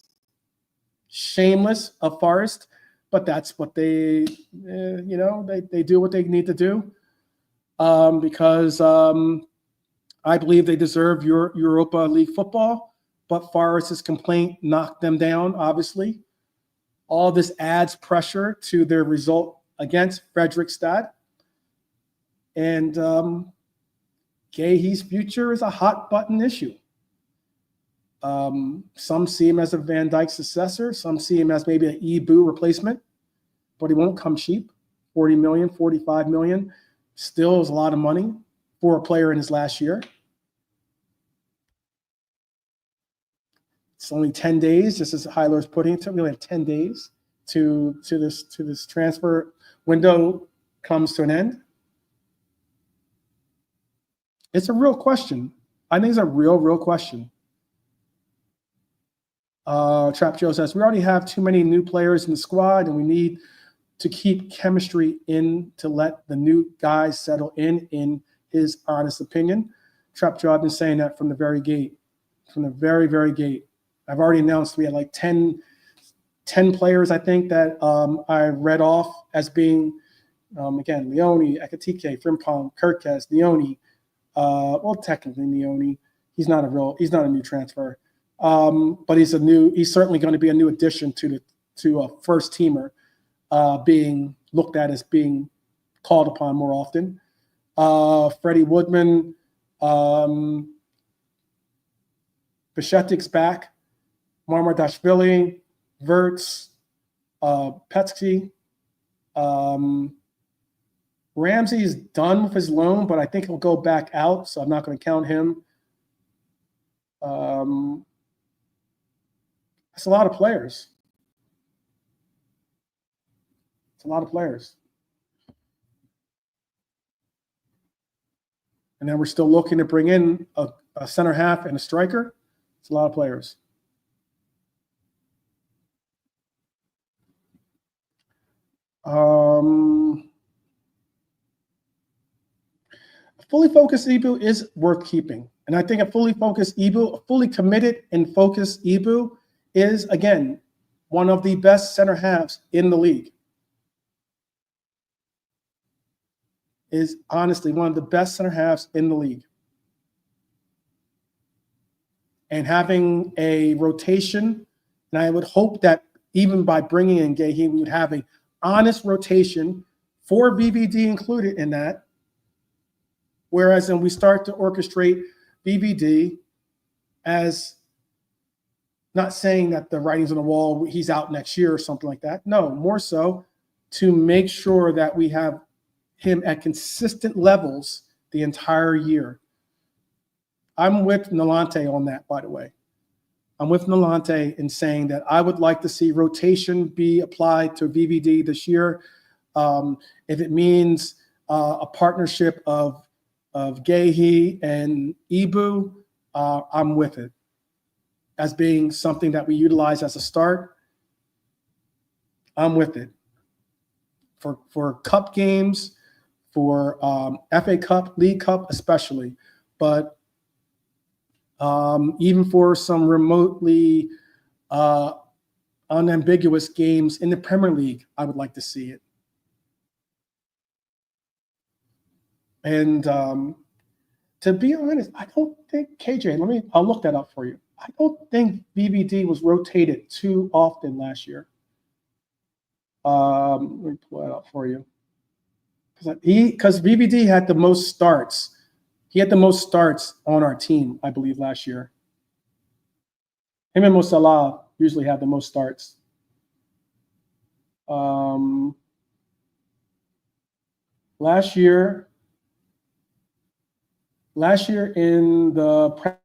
shameless of Forest, but that's what they do what they need to do, because I believe they deserve Europa League football. But Forest's complaint knocked them down, obviously. All this adds pressure to their result against Fredrikstad. And Guehi's future is a hot-button issue. Some see him as a Van Dijk successor. Some see him as maybe an Ibu replacement. But he won't come cheap. 40 million, 45 million. Still is a lot of money for a player in his last year. It's only 10 days, just as Hyler's putting it. We only have 10 days to this transfer window comes to an end. It's a real question. I think it's a real question. Trap Joe says, we already have too many new players in the squad, and we need to keep chemistry in to let the new guys settle in his honest opinion. Trap Joe, I've been saying that from the very gate, from the very gate. I've already announced we had like 10 players, I think, that I read off as being, again, Leone, Ekatike, Frimpong, Kirkes, Leone, Well, technically Nioni. He's not a new transfer. But he's certainly going to be a new addition to a first teamer, being looked at as being called upon more often. Freddie Woodman, Bishetik's back, Marmardashvili, Wirtz, Petsky. Ramsey's done with his loan, but I think he'll go back out, so I'm not going to count him. That's a lot of players. It's a lot of players. And then we're still looking to bring in a center half and a striker. It's a lot of players. Fully focused Ibu is worth keeping. And I think a fully focused Ibu, a fully committed and focused Ibu is, again, one of the best center halves in the league. Is honestly one of the best center halves in the league. And having a rotation, and I would hope that even by bringing in Guehi, we would have an honest rotation for VVD included in that. Whereas when we start to orchestrate VVD as not saying that the writing's on the wall, he's out next year or something like that. No, more so to make sure that we have him at consistent levels the entire year. I'm with Nalante on that, by the way. I'm with Nalante in saying that I would like to see rotation be applied to VVD this year. If it means a partnership of Guehi and Ibu, I'm with it as being something that we utilize as a start. I'm with it. For cup games, for FA Cup, League Cup especially, but even for some remotely unambiguous games in the Premier League, I would like to see it. And to be honest, I don't think, KJ, I'll look that up for you. I don't think VVD was rotated too often last year. Let me pull that up for you. Because VVD had the most starts. He had the most starts on our team, I believe, last year. Him and Mo Salah usually have the most starts. Last year in the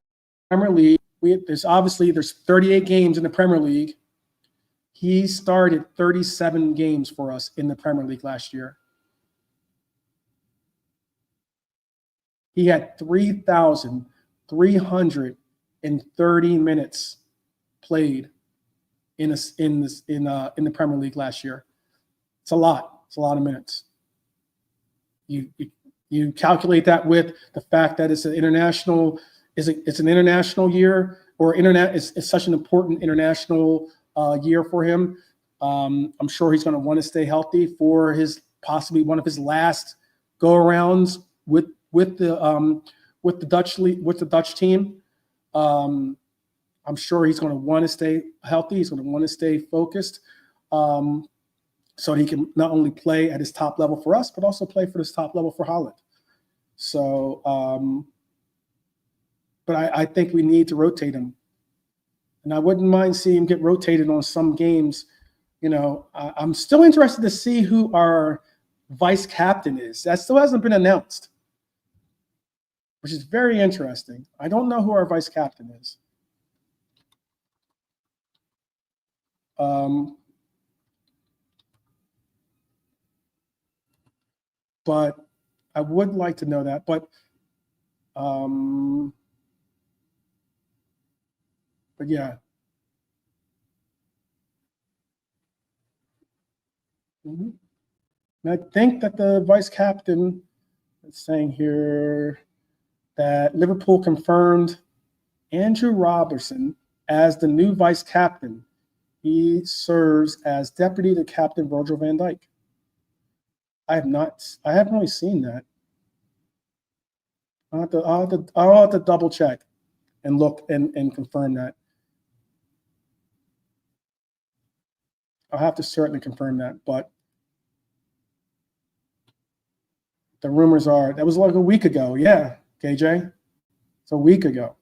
Premier League, there's 38 games in the Premier League. He started 37 games for us in the Premier League last year. He had 3,330 minutes played in the Premier League last year. It's a lot. It's a lot of minutes. You calculate that with the fact that it's an international. It's an international year, or it's such an important international year for him. I'm sure he's going to want to stay healthy for his possibly one of his last go-arounds with the Dutch team. I'm sure he's going to want to stay healthy. He's going to want to stay focused, so he can not only play at his top level for us, but also play for his top level for Holland. So, but I think we need to rotate him, and I wouldn't mind seeing him get rotated on some games. I'm still interested to see who our vice captain is. That still hasn't been announced, which is very interesting. I don't know who our vice captain is. But I would like to know that. But yeah. And I think that the vice captain is saying here that Liverpool confirmed Andrew Robertson as the new vice captain. He serves as deputy to captain Virgil van Dijk. I haven't really seen that. I'll have to double check and look and confirm that. I'll have to certainly confirm that, but the rumors are that was like a week ago. Yeah, KJ, it's a week ago.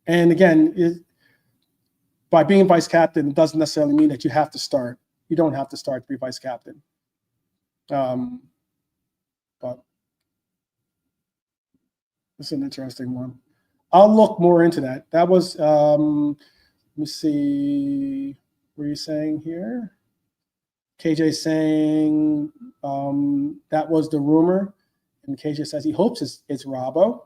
And again, by being vice captain, it doesn't necessarily mean that you have to start. You don't have to start to be vice captain. But it's an interesting one. I'll look more into that. That was, let me see, what are you saying here? KJ saying that was the rumor. And KJ says he hopes it's Robbo.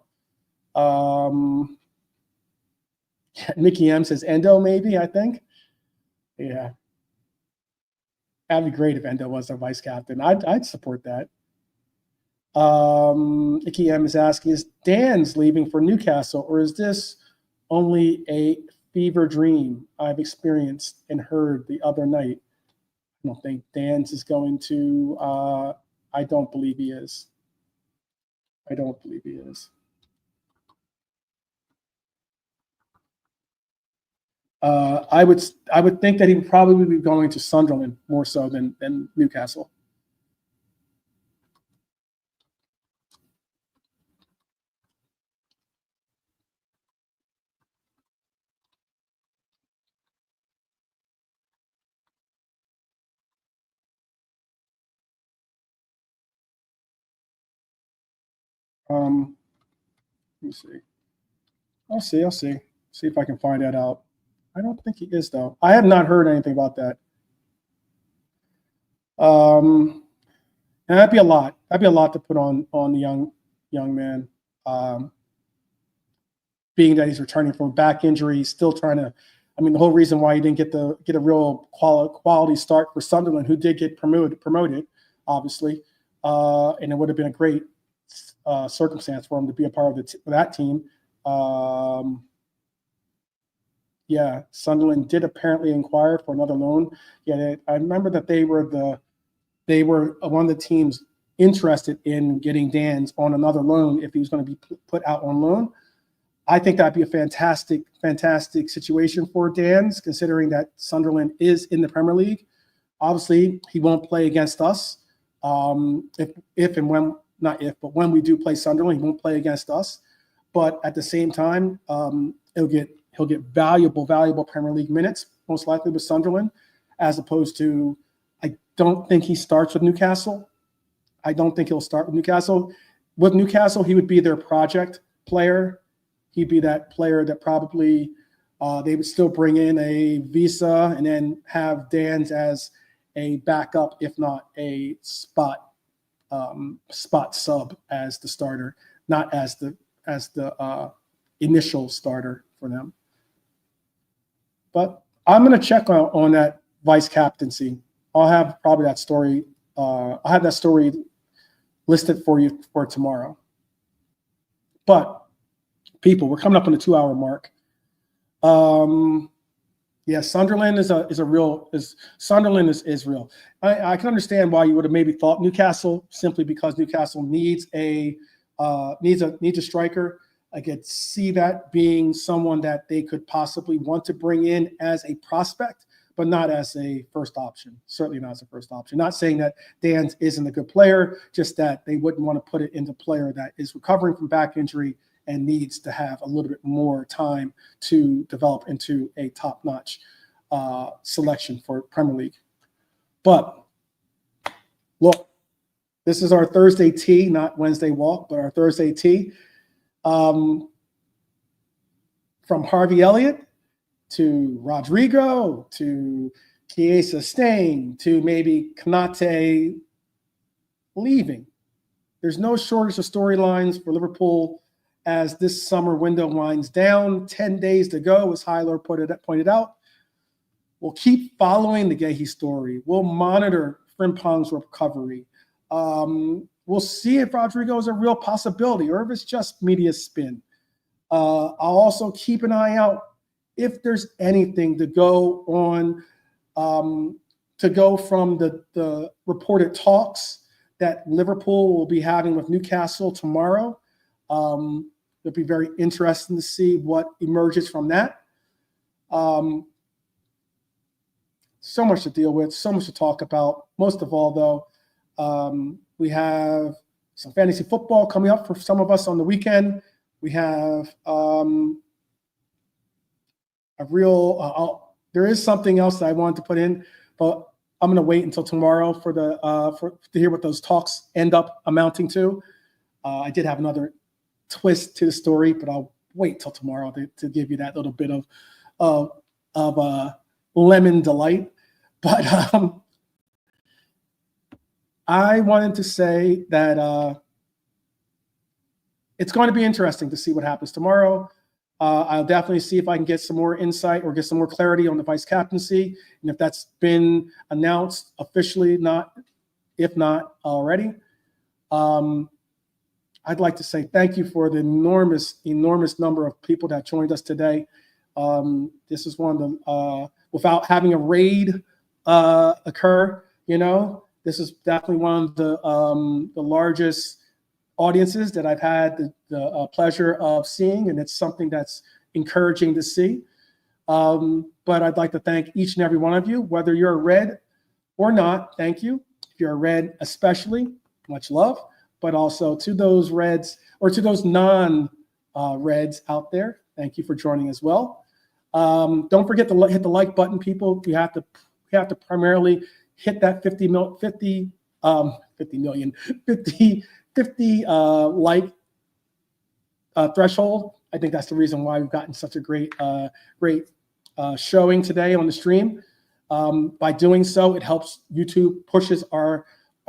Mickey M says Endo, maybe, I think. Yeah. That'd be great if Endo was our vice captain. I'd support that. Mickey M is asking, is Dan's leaving for Newcastle, or is this only a fever dream I've experienced and heard the other night? I don't think Dan's is going to. I don't believe he is. I don't believe he is. I would think that he would probably be going to Sunderland more so than Newcastle. Let me see. I'll see. See if I can find that out. I don't think he is, though. I have not heard anything about that. And that'd be a lot. That'd be a lot to put on the young man. Being that he's returning from a back injury, he's still trying to. I mean, the whole reason why he didn't get a real quality start for Sunderland, who did get promoted, obviously, and it would have been a great circumstance for him to be a part of that team. Yeah, Sunderland did apparently inquire for another loan. Yeah, I remember that they were one of the teams interested in getting Dan's on another loan if he was going to be put out on loan. I think that'd be a fantastic situation for Dan's, considering that Sunderland is in the Premier League. Obviously, he won't play against us. When we do play Sunderland, he won't play against us. But at the same time, he'll get valuable Premier League minutes, most likely with Sunderland, as opposed to, I don't think he starts with Newcastle. I don't think he'll start with Newcastle. With Newcastle, he would be their project player. He'd be that player that probably they would still bring in a visa and then have Dan's as a backup, if not a spot sub as the starter, not as the initial starter for them. But I'm going to check on that vice captaincy. I'll have probably that story. I'll have that story listed for you for tomorrow. But people, we're coming up on the 2-hour mark. Yeah, Sunderland is real. Sunderland is real. I can understand why you would have maybe thought Newcastle, simply because Newcastle needs a striker. I could see that being someone that they could possibly want to bring in as a prospect, but not as a first option. Certainly not as a first option. Not saying that Dan isn't a good player, just that they wouldn't want to put it into a player that is recovering from back injury and needs to have a little bit more time to develop into a top-notch selection for Premier League. But look, this is our Thursday tea, not Wednesday walk, but our Thursday tea. From Harvey Elliott to Rodrygo to Chiesa staying to maybe Konate leaving. There's no shortage of storylines for Liverpool as this summer window winds down. 10 days to go, as Hyler pointed out. We'll keep following the Guehi story. We'll monitor Frimpong's recovery. We'll see if Rodrigo is a real possibility or if it's just media spin. I'll also keep an eye out if there's anything to go on to go from the reported talks that Liverpool will be having with Newcastle tomorrow. It'll be very interesting to see what emerges from that. So much to deal with, so much to talk about. Most of all, though, we have some fantasy football coming up for some of us on the weekend. We have there is something else that I wanted to put in, but I'm going to wait until tomorrow to hear what those talks end up amounting to. I did have another twist to the story, but I'll wait till tomorrow to give you that little bit of lemon delight. But I wanted to say that it's going to be interesting to see what happens tomorrow. I'll definitely see if I can get some more insight or get some more clarity on the vice captaincy, and if that's been announced officially, if not already. I'd like to say thank you for the enormous number of people that joined us today. This is one of the, without having a raid occur, this is definitely one of the largest audiences that I've had the pleasure of seeing, and it's something that's encouraging to see. But I'd like to thank each and every one of you, whether you're a Red or not. Thank you. If you're a Red, especially, much love. But also to those Reds or to those non-Reds out there, thank you for joining as well. Don't forget to hit the like button, people. You have to primarily hit that 50 like threshold. I think that's the reason why we've gotten such a great showing today on the stream. By doing so, it helps YouTube pushes our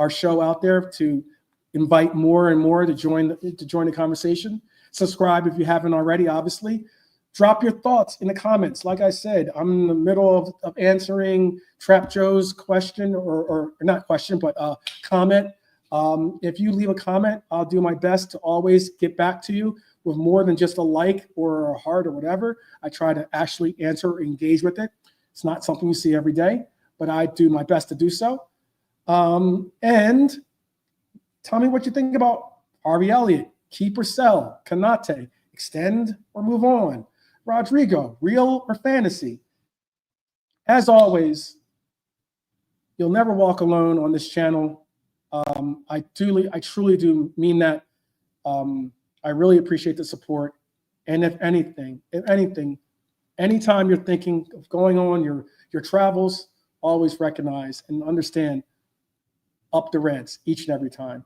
show out there to invite more and more to join the conversation. Subscribe if you haven't already, obviously. Drop your thoughts in the comments. Like I said, I'm in the middle of answering Trap Joe's question, or not question, but comment. If you leave a comment, I'll do my best to always get back to you with more than just a like or a heart or whatever. I try to actually answer or engage with it. It's not something you see every day, but I do my best to do so. And tell me what you think about Harvey Elliott, keep or sell, Konate, extend or move on, Rodrygo, real or fantasy. As always, you'll never walk alone on this channel. I truly do mean that. I really appreciate the support. And if anything, anytime you're thinking of going on your travels, always recognize and understand up the Reds each and every time.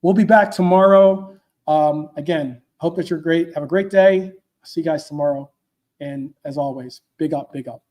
We'll be back tomorrow. Again, hope that you're great. Have a great day. See you guys tomorrow. And as always, big up, big up.